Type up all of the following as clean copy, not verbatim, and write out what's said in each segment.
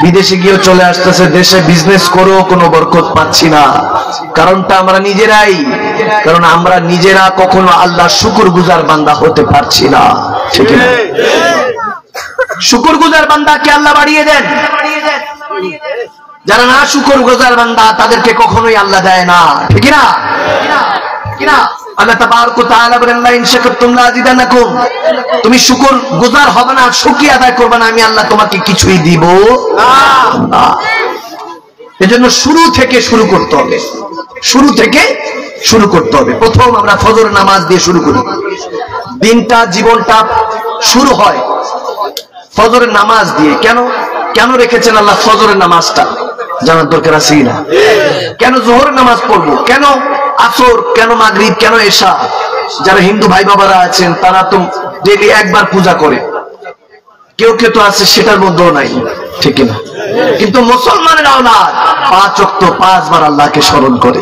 বিদেশে গিয়ে চলে আসতেছে, দেশে বিজনেস করো কোনো বরকত পাচ্ছি না। কারণটা আমরা নিজেরাই, কারণ আমরা নিজেরা কখনো আল্লাহ শুকরগুজার বান্দা হতে পারছি না। ঠিক না? শুকরগুজার বান্দাকে আল্লাহ বাড়িয়ে দেন, যারা না শুকরগুজার বান্দা তাদেরকে কখনোই আল্লাহ দেয় না। ঠিক না? আল্লাহ তাবারক ওয়া তাআলা বলেন, লা ইন শাকারতুম লা আযীদান্নাকুম, তুমি শুকরগুজার হবে না, শুকরিয়া আদায় করবে না, আমি আল্লাহ তোমাকে কিছুই দিব না। এজন্য শুরু থেকে শুরু করতে হবে, শুরু থেকে শুরু করতে হবে। প্রথম আমরা ফজর নামাজ দিয়ে শুরু করি। দিনটা, জীবনটা শুরু হয় ফজরের নামাজ দিয়ে। কেন কেন রেখেছেন আল্লাহ ফজরের নামাজটা? জানার দরকার আছে না? কেন জোহরের নামাজ পড়বো, কেন আসর, কেন মাগরিব, কেন এশা? যারা হিন্দু ভাই বাবারা আছেন তারা তো ডেইলি একবার পূজা করে, কেউ কেউ তো আছে সেটার মধ্যেও নাই। ঠিক না? কিন্তু মুসলমানের আওলাদ 5 ওয়াক্ত 5 বার আল্লাহকে স্মরণ করে।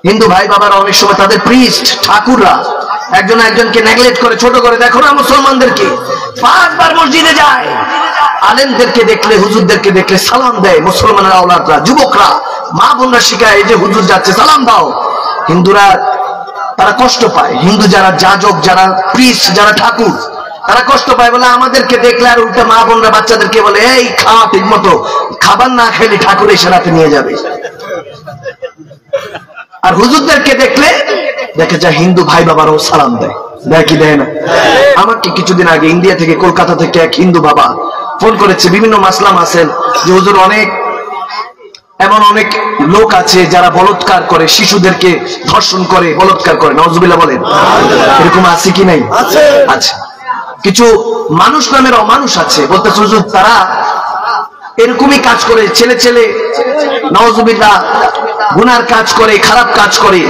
হিন্দু ভাই বাবারা অনেক সময় তাদের প্রিস্ট, ঠাকুররা একজন একজনকে নেগলেক্ট করে, ছোট করে। দেখো না মুসলমানদেরকে 5 বার মসজিদে যায়, আলেমদেরকে দেখলে, হুজুরদেরকে দেখলে সালাম দেয়। মুসলমানের আওলাদরা, যুবকরা, মা বোনরা শিখায় যে হুজুর যাচ্ছে সালাম দাও। হিন্দুরা তারা কষ্ট পায়, হিন্দু যারা যাজক, যারা প্রিস্ট, যারা ঠাকুর, তারা কষ্ট পায় বলে আমাদেরকে দেখলে আর উল্টা মা বোনরা বাচ্চাদেরকে বলে, এই খাওয়া ঠিক মতো, খাবার না খেলে ঠাকুর এসে রাতে নিয়ে যাবে। আর হুজুরদেরকে দেখলে দেখে যা হিন্দু ভাই বাবারাও সালাম দেয়, দেয় কি দেয় না? আমাকে কিছুদিন আগে ইন্ডিয়া থেকে, কলকাতা থেকে এক হিন্দু বাবা ফোন করেছে, বিভিন্ন মাসলাম আছেন যে হুজুর এমন অনেক লোক আছে যারা বলৎকার করে, শিশুদেরকে ধর্ষণ করে, বলৎকার করে। নাউজুবিল্লাহ বলেন। এরকম আছে কি নাই? আছে। কিছু মানুষ নামের অমানুষ আছে, বলতেছে হুজুর তারা এরকমই কাজ করে, ছেলে ছেলে নাউজুবিল্লাহ গুনার কাজ করে, খারাপ কাজ করে।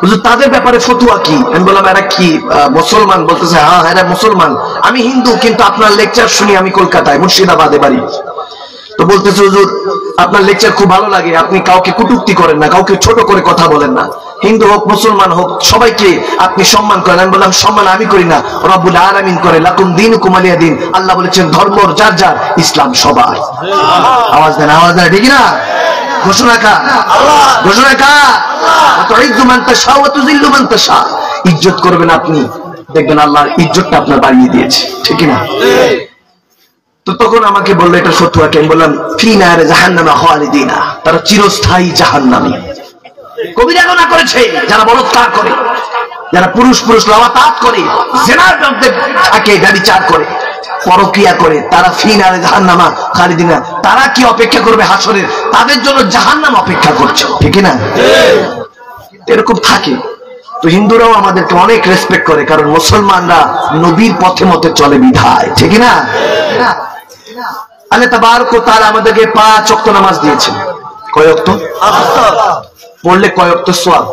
হুজুর তাদের ব্যাপারে ফতোয়া কি? আমি বললাম এরা কি মুসলমান? বলতেছে হ্যাঁ এরা মুসলমান। আমি হিন্দু, কিন্তু আপনার লেকচার শুনি আমি কলকাতায়, মুর্শিদাবাদে বাড়ি। তো বলতেছে হুজুর আপনার লেকচার খুব ভালো লাগে, আপনি কাউকে কটূক্তি করেন না, কাউকে ছোট করে কথা বলেন না, হিন্দু হোক মুসলমান হোক সবাইকে আপনি সম্মান করেন। আমি বললাম সম্মান আমি করি না, রব্বুল আলামিন করে। লাকুম দীনুকুম ওয়ালিয়া দীন, আল্লাহ বলেছেন ধর্ম যার যার, ইসলাম সবার। আওয়াজ দেন, আওয়াজ দেন। ঠিক না? ঘোষণা কা আল্লাহ, ঘোষণা কা তুইজ্জু মান তাশা ওয়া তুযিল্লু মান তাশা। ইজ্জত করবেন আপনি, দেখবেন আল্লাহর ইজ্জতটা আপনার বাড়িয়ে দিয়েছে। ঠিক না? তো তখন আমাকে বললো এটা ফতোয়া কি? আমি বললাম ফি নারে জাহান্নামা খালিদিনা, তারা চিরস্থায়ী জাহান্নামী। কবিরা গুনাহ করেছে যারা বলৎকার করে, যারা পুরুষ পুরুষ লাওয়াতাত করে, জিনার মধ্যে থাকে, ব্যভিচার করে, পরকিয়া করে, তারা ফি নারে জাহান্নামা খালিদিনা। তারা কি অপেক্ষা করবে হাসরের? তাদের জন্য জাহান্নাম অপেক্ষা করছে। ঠিক না? এরকম থাকে। তো হিন্দুরাও আমাদেরকে অনেক রেসপেক্ট করে, কারণ মুসলমানরা নবীর পথে মতে চলে বিধায়। ঠিক না? আল্লাহ তাবারক ওয়া তাআলা আমাদেরকে 5 ওয়াক্ত নামাজ দিয়েছেন। কয় ওয়াক্ত? 5 পড়লে কয় ওয়াক্ত সওয়াব?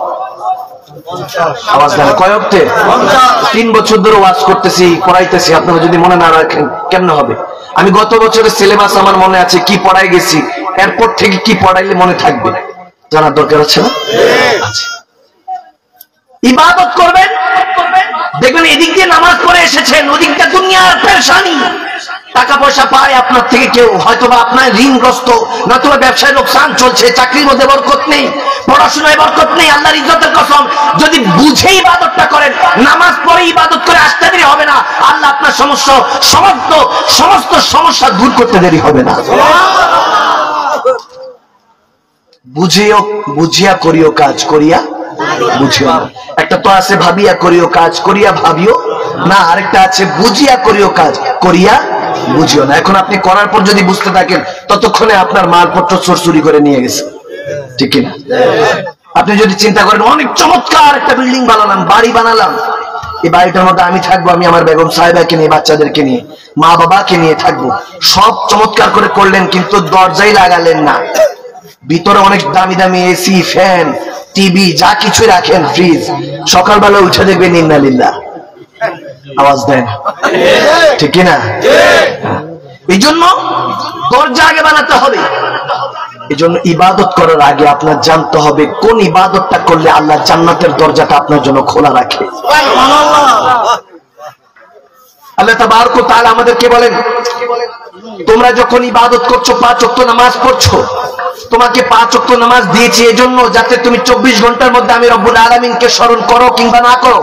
50। আওয়াজ দেন, কয় ওয়াক্তে? 50। 3 বছর ধরে ওয়াজ করতেছি, পড়াইতেছি, আপনারা যদি মনে না রাখেন কেমনে হবে? আমি গত বছরের সিলেবাস আমার মনে আছে, কি পড়াই গেছি, এরপর থেকে কি পড়াইলে মনে থাকবে জানার দরকার আছে না? আছে। ইবাদত করবেন, দেখবেন এদিক দিয়ে নামাজ পড়ে এসেছেন, ওদিকটা দুনিয়ার পেরেশানি, টাকা পয়সা পায় আপনার থেকে কেউ, হয়তোবা আপনার ঋণগ্রস্ত, নতুবা ব্যবসায় লোকসান চলছে, চাকরির মধ্যে বরকত নেই, পড়াশোনায় বরকত নেই। আল্লাহর ইজ্জতের কসম, যদি বুঝে ইবাদতটা করেন, নামাজ পড়ে ইবাদত করে আসতে দেরি হবে না, আল্লাহ আপনার সমস্ত সমস্যা দূর করতে দেরি হবে না। বুঝিয়া করিও কাজ, করিয়া বুঝিও না। একটা তো আছে ভাবিয়া করিও কাজ, করিয়া ভাবিও না। আরেকটা আছে বুঝিয়া করিও কাজ, করিয়া বুঝিও না। এখন আপনি করার পর যদি বুঝতে থাকেন, ততক্ষণে আপনার মালপত্র চোর চুরি করে নিয়ে গেছে। ঠিক কিনা? আপনি যদি চিন্তা করেন অনেক চমৎকার একটা বিল্ডিং বানালাম, বাড়ি বানালাম, এই বাড়িটার মধ্যে আমি থাকবো, আমি আমার বেগম সাহেবাকে নিয়ে, বাচ্চাদেরকে নিয়ে, মা বাবাকে নিয়ে থাকবো, সব চমৎকার করে করলেন, কিন্তু দরজাই লাগালেন না। ভিতরে অনেক দামি দামি এসি, ফ্যান, টিভি, যা কিছু রাখেন, ফ্রিজ, সকালবেলা উঠে দেখবেন ইন্নালিল্লাহ। আওয়াজ দেন, ঠিক কিনা? এই জন্য দরজা আগে বানাতে হবে। এই জন্য ইবাদত করার আগে আপনার জানতে হবে কোন ইবাদতটা করলে আল্লাহ জান্নাতের দরজাটা আপনার জন্য খোলা রাখে। আল্লাহ তাবারক ওয়া তাআলা আমাদেরকে বলেন, তোমরা যখন ইবাদত করছো, 5 ওয়াক্ত নামাজ পড়ছো, তোমাকে 5 ওয়াক্ত নামাজ দিয়েছি এজন্য যাতে তুমি 24 ঘন্টার মধ্যে আমি রব্বুল আলামিনকে স্মরণ করো কিংবা না করো।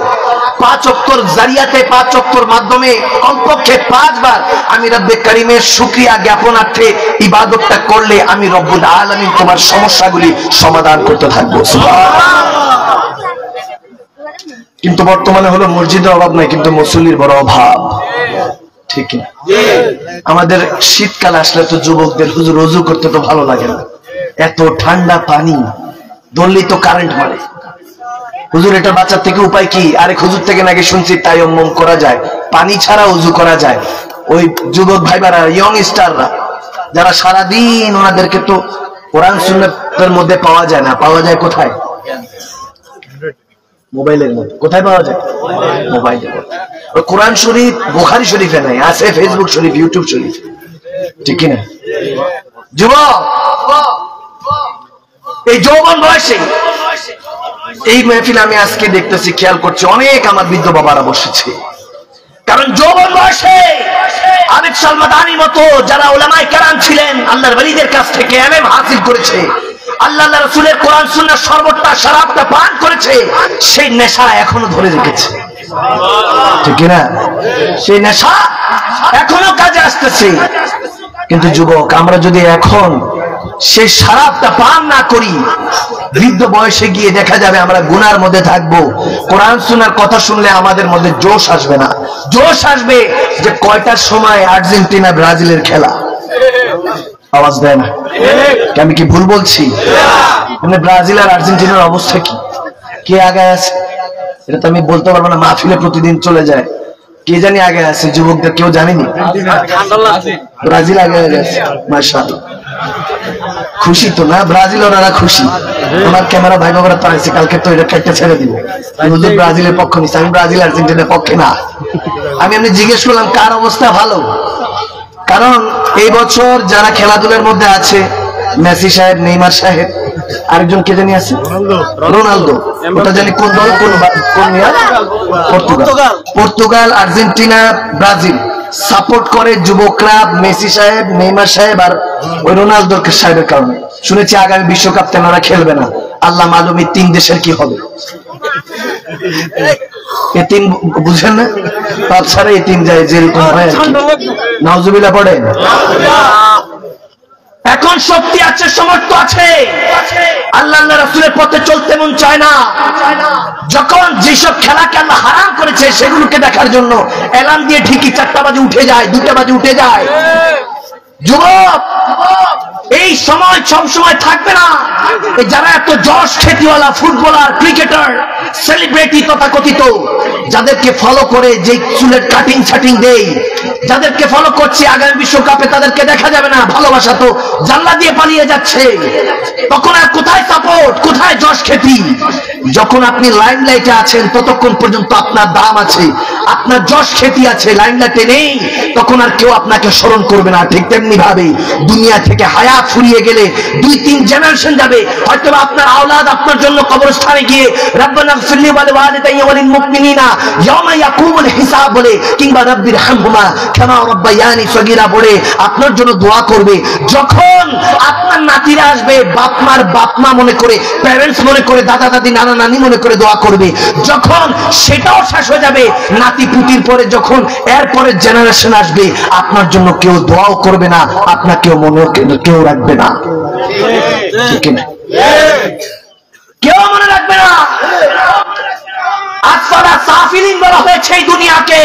5 ওয়াক্তর জারিয়াতে, 5 ওয়াক্তর মাধ্যমে কমপক্ষে 5 বার আমি রব্বে কারীমের শুকরিয়া জ্ঞাপনার্থে ইবাদতটা করলে আমি রব্বুল আলামিন তোমার সমস্যাগুলি সমাধান করতে থাকবো। কিন্তু বর্তমানে হলো মসজিদের অভাব নাই, কিন্তু মুসল্লির বড় অভাব, ঠিক না? আমাদের শীতকাল আসলে তো যুবকদের হুজুর ওযু করতে তো ভালো লাগে না, এত ঠান্ডা পানি, দললি তো কারেন্ট মারে। হুজুর এটা বাঁচার থেকে উপায় কি? আরেক হুজুর থেকে নাকি শুনছি তায়াম্মুম করা যায়, পানি ছাড়া ওযু করা যায়। ওই যুবক ভাইবারা, ইয়ং স্টাররা যারা সারাদিন, ওনাদেরকে তো কোরআন সুন্নাতের মধ্যে পাওয়া যায় না। পাওয়া যায় কোথায়? মোবাইলের মধ্যে। কোথায় পাওয়া যায়? মোবাইলে। কোরআন শরীফ বুখারী শরীফে নাই, আছে ফেসবুক শরীফ, ইউটিউব শরীফ, ঠিক কিনা? যুবক, এই যৌবন বয়সে এই মেহফিল আমি আজকে দেখতেছি, খেয়াল করছি, অনেক আমার বৃদ্ধ বাবারা বসেছে। কারণ যৌবন বয়সে আরিফ সালমাদানির মতো যারা উলামায়ে কেরাম ছিলেন, আল্লাহর ওলিদের কাছ থেকে ইলম হাসিল করেছে, আল্লাহ রাসূলের কোরআন সুন্নাহর শরবতটা, শরাবটা পান করেছে, সেই নেশা এখনো ধরে রেখেছে, ঠিক না? সেই নেশা এখনো কাজে আসতেছে। কিন্তু যুবক, আমরা যদি এখন সেই শরাবটা পান না করি, বৃদ্ধ বয়সে গিয়ে দেখা যাবে আমরা গুনার মধ্যে থাকবো। কোরআন সুন্নাহর কথা শুনলে আমাদের মধ্যে জোশ আসবে না। জোশ আসবে যে কয়টার সময় আর্জেন্টিনা ব্রাজিলের খেলা, আওয়াজ দেয় না, আমি কি ভুল বলছি? মানে ব্রাজিল আর আর্জেন্টিনার অবস্থা কি, কে আগে আছে এটা তো আমি বলতে পারবো না, মাহফিলে প্রতিদিন চলে যায়, কে জানি আগে আছে, যুবকদের কেউ জানেনি, ব্রাজিল আগে গেছে, মাশাআল্লাহ। খুশি তো না? ব্রাজিল ওনারা খুশি। আমার ক্যামেরা ভাই বাবারা তো আছে, কালকে তো এটা একটা ছেড়ে দিব, হুজুর ব্রাজিলের পক্ষ নিচ্ছে, আমি ব্রাজিল আর্জেন্টিনার পক্ষে না। আমি এমনি জিজ্ঞেস করলাম কার অবস্থা ভালো, কারণ এই বছর যারা খেলাধুলার মধ্যে আছে, মেসি সাহেব, নেইমার সাহেব, আরেকজন কে জানি আছে, রোনালদো, ওটা জানি কোন দল, কোন পর্তুগাল, আর্জেন্টিনা, ব্রাজিল সাপোর্ট করে যুবকরা মেসি সাহেব, নেইমার সাহেব আর ওই রোনালদো সাহেবের কারণে। শুনেছি আগামী বিশ্বকাপ তেনারা খেলবে না। আল্লাহ মালুম এই 3 দেশের কি হবে। এতিম বুঝেন না, পাপ ছাড়া এতিম যায়, যেরকম হয় নাউজুবিল্লাহ পড়েন। এখন শক্তি আছে, সামর্থ্য আছে, আল্লাহ রাসূলের পথে চলতে মন চায় না। যখন যেসব খেলাকে আল্লাহ হারাম করেছে সেগুলোকে দেখার জন্য এলার্ম দিয়ে ঠিকই 4টা বাজে উঠে যায়, 2টা বাজে উঠে যায়। যুবক, এই সময় সব সময় থাকবে না। যারা এত যশ খ্যাতিওয়ালা ফুটবলার, ক্রিকেটার, সেলিব্রিটি তথাকথিত, যাদেরকে ফলো করে, যে চুলের কাটিং ছাটিং দেই, যাদেরকে ফলো করছে, আগামী বিশ্বকাপে তাদেরকে দেখা যাবে না। ভালোবাসা তো জানলা দিয়ে পালিয়ে যাচ্ছে। তখন আর কোথায় সাপোর্ট, কোথায় যশ খ্যাতি? যখন আপনি লাইমলাইটে আছেন ততক্ষণ পর্যন্ত আপনার দাম আছে, আপনার যশ খ্যাতি আছে। লাইমলাইটে নেই, তখন আর কেউ আপনাকে স্মরণ করবে না। ঠিক তেমনি ভাবে দুনিয়া থেকে হায়াত ফুরিয়ে গেলে 2-3 জেনারেশন যাবে, হয়তো আপনার আওলাদ আপনার জন্য কবরস্থানে গিয়ে রব্বানা ইগফিরলি ওয়া লিওয়ালিদাইয়া ওয়া লিল মুমিনিনা ইয়াওমা ইয়াকুমুল হিসাব বলে, কিংবা রব্বির হামহুমা কামা রাব্বায়ানি সগীরা বলে আপনার জন্য দোয়া করবে। যখন আপনার নাতিরা আসবে, বাপমার বাপমা মনে করে, প্যারেন্টস মনে করে, দাদা দাদি, নানা নানি মনে করে দোয়া করবে। যখন সেটাও শেষ হয়ে যাবে, নাতি পুতির পরে যখন এরপরে জেনারেশন আসবে, আপনার জন্য কেউ দোয়াও করবে না, আপনাকেও মনে কেউ রাখবে না, ঠিক না? কেউ মনে রাখবে না। আসফালা সাফিলিন বলা হয়েছে এই দুনিয়াকে,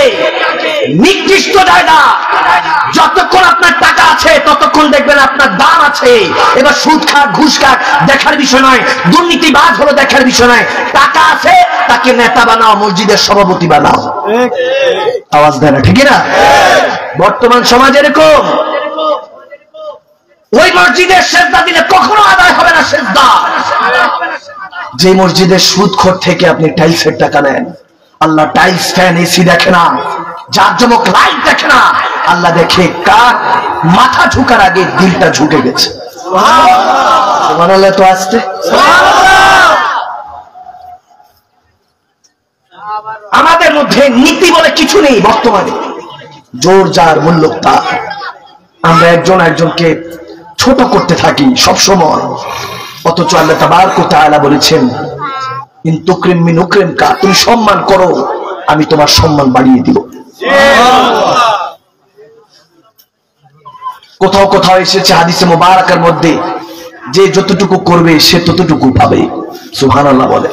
নিকৃষ্ট জায়গা। যতক্ষণ আপনার টাকা আছে ততক্ষণ দেখবেন আপনার দাম আছে। এবার সুদ খা, ঘুষ খা দেখার বিষয় নয়, দুর্নীতিবাজ হলো দেখার বিষয় নয়। টাকা আছে, তাকে নেতা বানাও, মসজিদের সভাপতি বানাও। আওয়াজ দেয় না, ঠিক না? বর্তমান সমাজ এরকম। ওই মসজিদের সেজদা দিলে কখনো আদায় হবে না সেজদা। যে মসজিদের সুদখোর থেকে আপনি টাইলসের টাকা নেন, আল্লাহ টাইলস, ফ্যান, এসি দেখে না, জাকজমক লাইট দেখে না, আল্লাহ দেখে কার মাথা ঝুঁকার আগে দিলটা ঝুঁকে গেছে। সুবহানাল্লাহ। তো আসতে আমাদের মধ্যে নীতি বলে কিছু নেই বর্তমানে। জোর যার মূল্য তার। আমরা একজন একজনকে ছোট করতে থাকি সব সময়, অথচ আল্লাহ তাবারক ওয়া তাআলা বলেছেন ইন তুকরিম মিন উকরিমকা, তুমি সম্মান করো আমি তোমার সম্মান বাড়িয়ে দিব। কোথাও কোথাও এসেছে হাদিসে মুবারাকার মধ্যে, যে যতটুকু করবে সে ততটুকু পাবে। সুবহানাল্লাহ বলে।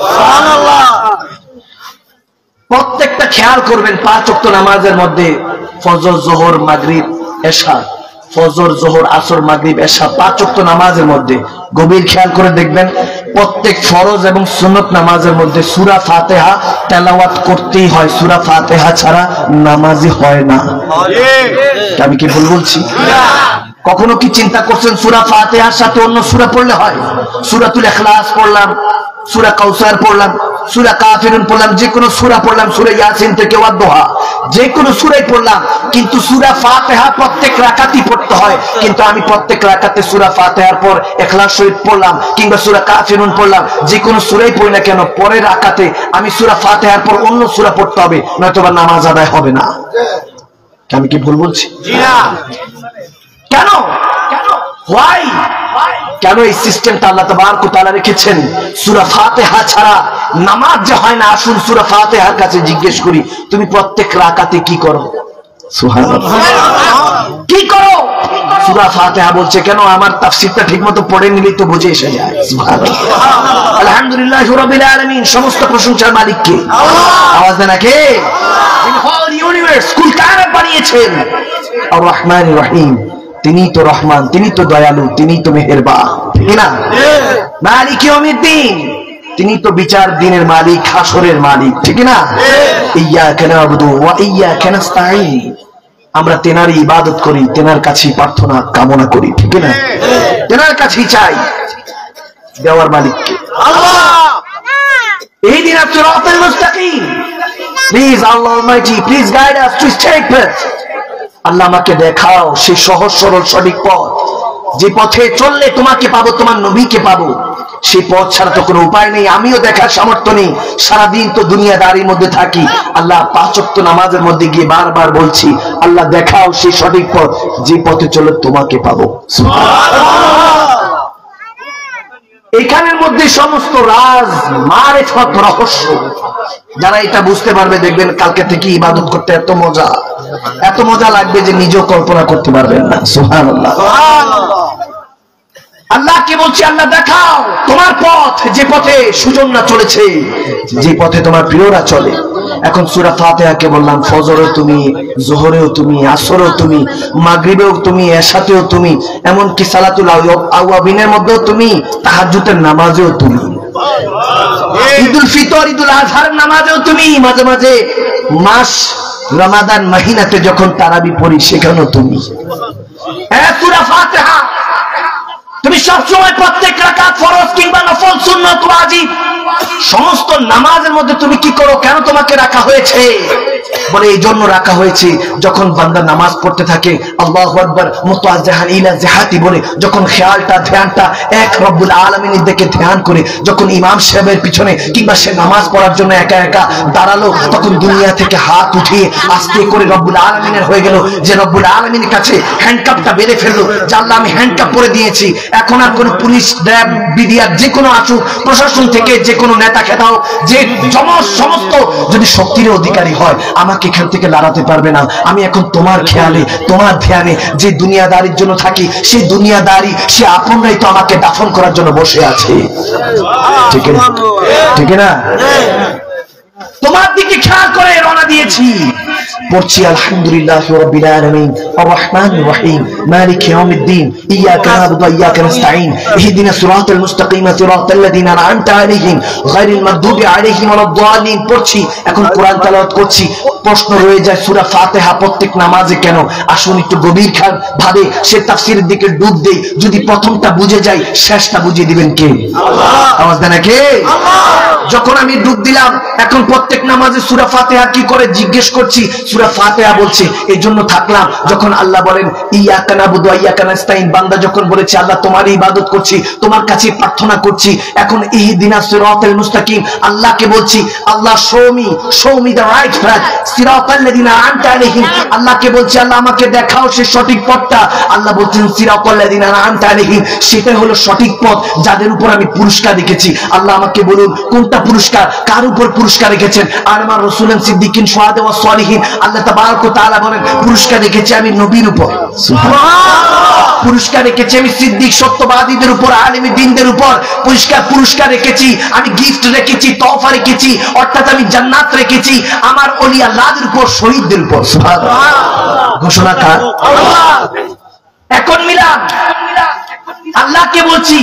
প্রত্যেকটা খেয়াল করবেন 5 ওয়াক্ত নামাজের মধ্যে ফজর, যোহর, মাগরিব, এশা, ফজর, যোহর, আসর, মাগরিব, এশা 5 ওয়াক্ত নামাজের মধ্যে গভীর খেয়াল করে দেখবেন প্রত্যেক ফরজ এবং সুন্নত নামাজের মধ্যে সূরা ফাতিহা তেলাওয়াত করতেই হয়। সূরা ফাতিহা ছাড়া নামাজই হয় না। আমি কি ভুল বলছি? কখনো কি চিন্তা করছেন সূরা ফাতিহার সাথে অন্য সূরা পড়লে হয়? সূরাতুল ইখলাস পড়লাম, সূরা কাউসার পড়লাম, সূরা কাফিরুন পড়লাম, যে কোনো সূরা পড়লাম, সূরা ইয়াসিন থেকে ওয়াদুহা, যে কোনো সূরাই পড়লাম, কিন্তু সূরা ফাতিহা প্রত্যেক রাকাতই পড়তে হয়। কিন্তু আমি প্রত্যেক রাকাতে সূরা ফাতিহার পর ইখলাস শরীফ পড়লাম কিংবা সূরা কাফিরুন পড়লাম, যে কোনো সূরাই পড়ি না কেন পরের রাকাতে আমি সূরা ফাতিহার পর অন্য সূরা পড়তে হবে, নয়তো নামাজ আদায় হবে না। আমি কি ভুল বলছি? জি না। কেন? Why? কেন এই সিস্টেমটা আল্লাহ তাবারক ওয়া তাআলা রেখেছেন? সূরা ফাতিহা ছাড়া নামাজ যে হয় না। আসুন সূরা ফাতিহার কাছে জিজ্ঞেস করি, তুমি প্রত্যেক রাকাতে কি করো? সুবহানাল্লাহ, কি করো? সূরা ফাতিহা বলছে কেন? আমার তাফসীরটা ঠিকমতো পড়ে নিলেই তো বুঝে এসে যায়। সুবহানাল্লাহ, আলহামদুলিল্লাহি রাব্বিল আলামিন, সমস্ত প্রশংসার মালিক কে? আওয়াজ দেন না কে? ইন হোল ইউনিভার্স কুল কায়নাত বানিয়েছেন আর রহমানির রহিম, তিনি তো রহমান, তিনি তো দয়ালু, তিনি তো মেহেরবান, ঠিক না? মালিক ইয়াউমিদ্দিন, তিনি তো বিচার দিনের মালিক, হাসরের মালিক, ঠিক না? ইয়্যাকা না'বুদু ওয়া ইয়্যাকা নাস্তাঈন, আমরা তেনারই ইবাদত করি, তেনার কাছেই প্রার্থনা কামনা করি, ঠিক না? তেনার কাছেই চাই। দেওয়ার মালিক কে? আল্লাহ। ইহদিনা সিরাতাল মুস্তাকিম, please Allah almighty, please guide us to straight path. Allah আমাকে দেখাও সেই সহজ সরল সঠিক পথ, যে পথে চললে তোমাকে পাবো, তোমার নবীকে পাবো। সেই পথ ছাড়া তো কোনো উপায় নেই। আমিও দেখার সামর্থ্য নেই, সারাদিন তো দুনিয়াদারির মধ্যে থাকি। আল্লাহ 5 ওয়াক্ত নামাজের মধ্যে গিয়ে বারবার বলছি, আল্লাহ দেখাও সেই সঠিক পথ, যে পথে চললে তোমাকে পাবো। এখানের মধ্যে সমস্ত রাজ, মারিফত, রহস্য। যারা এটা বুঝতে পারবে দেখবেন কালকে থেকে ইবাদত করতে এত মজা লাগবে যে নিজেও কল্পনা করতে পারবেন না। সুবহানাল্লাহ। আল্লাহকে বলছি, আল্লাহ দেখাও তোমার পথ, যে পথে সুজনরা চলেছে, যে পথে তোমার প্রিয়রা চলে। এখন সূরা ফাতিহাকে বললাম ফজরেও তুমি, যোহরেও তুমি, আসরেও তুমি, মাগরিবেও তুমি, এশাতেও তুমি, এমনকি সালাতুল আওয়াবিনের মধ্যেও তুমি, তাহাজ্জুদের নামাজেও তুমি, ঈদুল ফিতর, ঈদুল আজহার নামাজেও তুমি, মাঝে মাঝে মাস রমাদান মাহিনাতে যখন তারাবি পড়ি সেখানেও তুমি। সূরা ফাতিহা তুমি সবসময় প্রত্যেক রাকাত ফরজ কিংবা নফল, সুন্নাত, ওয়াজিব সমস্ত নামাজের মধ্যে তুমি কি করো? কেন তোমাকে রাখা হয়েছে? বলে এই জন্য রাখা হয়েছে, যখন বান্দা নামাজ পড়তে থাকে আল্লাহু আকবার মুতাআজ্জিহান ইলা জিহাতি বলে, যখন খেয়ালটা ধ্যানটা এক রব্বুল আলামিনের দিকে ধ্যান করে, যখন ইমাম সাহেবের পিছনে কিংবা সে নামাজ পড়ার জন্য একা একা দাঁড়ালো, তখন দুনিয়া থেকে হাত উঠিয়ে আস্তে করে রব্বুল আলামিনের হয়ে গেল, যে রব্বুল আলামিনের কাছে হ্যান্ডকাপটা বেঁধে ফেললো, যে আল্লাহ আমি হ্যান্ডকাপ পরে দিয়েছি, এখন আর কোনো পুলিশ, র্যাব, বিডিআর যে কোনো আসুক, প্রশাসন থেকে যে কোনো নেতা খেতাও, যে সমস্ত যদি শক্তির অধিকারী হয়, আমাকে এখান থেকে লড়াতে পারবে না। আমি এখন তোমার খেয়ালে, তোমার ধ্যানে যে দুনিয়াদারির জন্য থাকি, সেই দুনিয়াদারি সে আপনরাই তো আমাকে দাফন করার জন্য বসে আছে, ঠিক না? ঠিক না? তোমার দিকে খেয়াল করে রওনা দিয়েছি। পড়ছি আলহামদুলিল্লাহি রাব্বিল আলামিন আর রহমানির রহিম মালিকি ইয়াউমিদ্দিন ইয়্যাকা না'বুদু ওয়া ইয়্যাকা নাস্তাঈন ইহদিনাস সিরাতাল মুস্তাকিম সিরাতাল লাযিনা আন'আমতা আলাইহিম গায়রিল মাগদুবি আলাইহিম ওয়ালাদ-দাল্লিন। পড়ছি, এখন কোরআন তেলাওয়াত করছি। প্রশ্ন রয়ে যায় সূরা ফাতিহা প্রত্যেক নামাজে কেন? আসুন একটু গভীর ভাবে সে তাফসীরের দিকে ডুব দেই। যদি প্রথমটা বুঝে যাই, শেষটা বুঝিয়ে দিবেন কে? আল্লাহ। আওয়াজ দেন কে? আল্লাহ। যখন আমি ডুব দিলাম, এখন প্রত্যেক নামাজে সূরা ফাতিহা কি করে জিজ্ঞেস করছি, সূরা ফাতিহা বলছে, এই জন্য থাকলাম। যখন আল্লাহ বলেন ইয়াকা নাবুদু ওয়া ইয়াকা নাস্তাইন, বান্দা যখন বলেছে আল্লাহ তোমারই ইবাদত করছি, তোমার কাছে প্রার্থনা করছি, এখন ইহদিনাস সিরাতাল মুস্তাকিম আল্লাহকে বলছি, Allah show me the right path সিরাতাল লাযিনা আনতা আলাইহিম, আল্লাহকে বলছি আল্লাহ আমাকে দেখাও সেই সঠিক পথটা। আল্লাহ বলছেন সিরাতাল লাযিনা আনতা আলাইহিম, সেটাই হলো সঠিক পথ যাদের উপর আমি পুরস্কার রেখেছি। আল্লাহ আমাকে বলুন কোনটা পুরস্কার, কার উপর পুরস্কার রেখেছেন? আর আমার রাসূলুন সিদ্দিকিন শুহাদা ওয়াস সালিহিন, আল্লাহ তাবারক ওয়া তাআলা বলেন পুরস্কার রেখেছি আমি নবীর উপর, সুবহানাল্লাহ। পুরস্কার রেখেছি আমি সিদ্দিক সত্যবাদীদের উপর, আলেমী দ্বীনদের উপর। পুরস্কার রেখেছি আমি, গিফট রেখেছি, তওফা রেখেছি, অর্থাৎ আমি জান্নাত রেখেছি আমার ওলি আল্লাহদের উপর, শহীদদের উপর। সুবহানাল্লাহ। ঘোষণা কার? আল্লাহ। এখন মিলাদ আল্লাহকে বলছি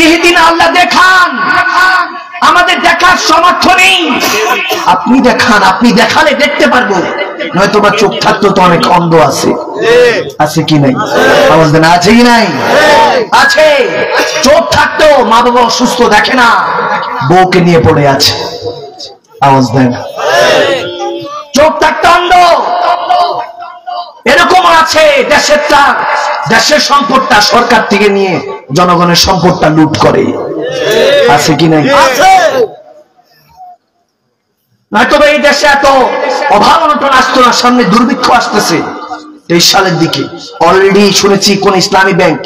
ইহদিনা, আল্লাহ দেখান, আমাদের দেখার সামর্থ্য নেই, আপনি দেখান, আপনি দেখালে দেখতে পারবো, নয়তো বা চোখ থাকতো তো অনেক অন্ধ আছে, আছে কি নাই? আওয়াজ দেন, আছে কি নাই? আছে। চোখ থাকতো মা বাবা অসুস্থ দেখে না, বউকে নিয়ে পড়ে আছে, আওয়াজ দেন। চোখ থাকতো অন্ধ, এরকম আছে। দেশের সম্পদটা সরকার থেকে নিয়ে জনগণের সম্পদটা লুট করে, আছে কি নাই? নয়তো এই দেশে এত অভাব অনটন আসতো না, সামনে দুর্ভিক্ষ আসতেছে 23 সালের দিকে। অলরেডি শুনেছি কোন ইসলামী ব্যাংক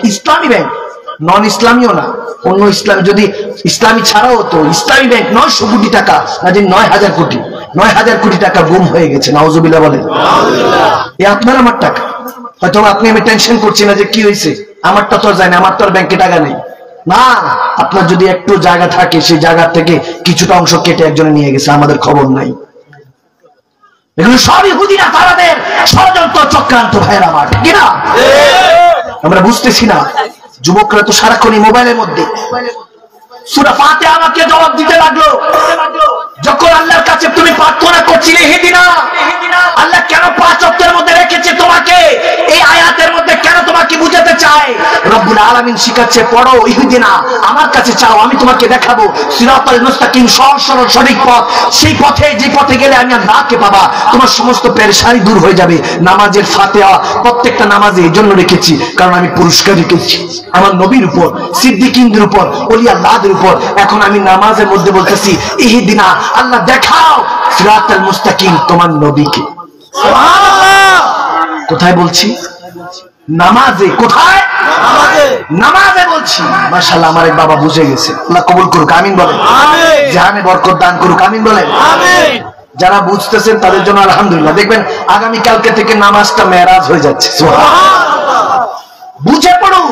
নন ইসলামীও না, অন্য ইসলামী, যদি ইসলামী ছাড়াও হতো, ইসলামী ব্যাংক 900 কোটি টাকা, না যে 9,000 কোটি টাকা গুম হয়ে গেছে। নাউজুবিল্লাহ বলেন। এ আপনার আমার টাকা, হয়তো আপনি, আমি টেনশন করছি না যে কি হয়েছে, আমারটা তো যায় না, আমার তো আর ব্যাংকে টাকা নেই না। আপনার যদি একটু জায়গা থাকে, সেই জায়গা থেকে কিছুটা অংশ কেটে একজনে নিয়ে গেছে, আমাদের খবর নাই। এগুলো সব ইহুদিরা, তাদের ষড়যন্ত্র চক্রান্ত, ভাইয়ের আমার, ঠিক না? আমরা বুঝতেছি না। যুবকরা তো সারাক্ষণই মোবাইলের মধ্যে। সূরা ফাতিহা আমাকে জবাব দিতে লাগলো, যখন আল্লাহর কাছে তুমি প্রার্থনা করছিলে ইহদিনা, আল্লাহ কেন 5 ওয়াক্তের মধ্যে রেখেছে তোমাকে? এই আয়াতের মধ্যে কেন তোমাকে বুঝাতে চায়? রব্বুল আলামিন শিখাচ্ছে, পড়ো ইহদিনা, আমার কাছে চাও, আমি তোমাকে দেখাবো সিরাতাল মুস্তাকিম, সহজ সরল সঠিক পথ। সেই পথে, যে পথে গেলে আমি আল্লাহকে পাবা, তোমার সমস্ত পেরেশানি দূর হয়ে যাবে। নামাজের ফাতিহা প্রত্যেকটা নামাজে এই জন্য রেখেছি, কারণ আমি পুরস্কার রেখেছি আমার নবীর উপর, সিদ্দিকিনদের উপর, ওলি আল্লাহদের উপর। এখন আমি নামাজের মধ্যে বলতেছি ইহদিনা, আল্লাহ দেখাও সিরাতাল মুস্তাকিম, তোমার নবীকে। সুবহানাল্লাহ। কোথায় বলছি? নামাজে। কোথায়? নামাজে বলছি। মাশাআল্লাহ, আমার এক বাবা বুঝে গেছে, আল্লাহ কবুল করুক, আমিন বলেন। আমিন। জানে বরকত দান করুক, আমিন বলেন। আমিন। যারা বুঝতেছেন তাদের জন্য আলহামদুলিল্লাহ। দেখবেন আগামী কালকে থেকে নামাজটা মেরাজ হয়ে যাচ্ছে। সুবহানাল্লাহ। বুঝে পড়ুন,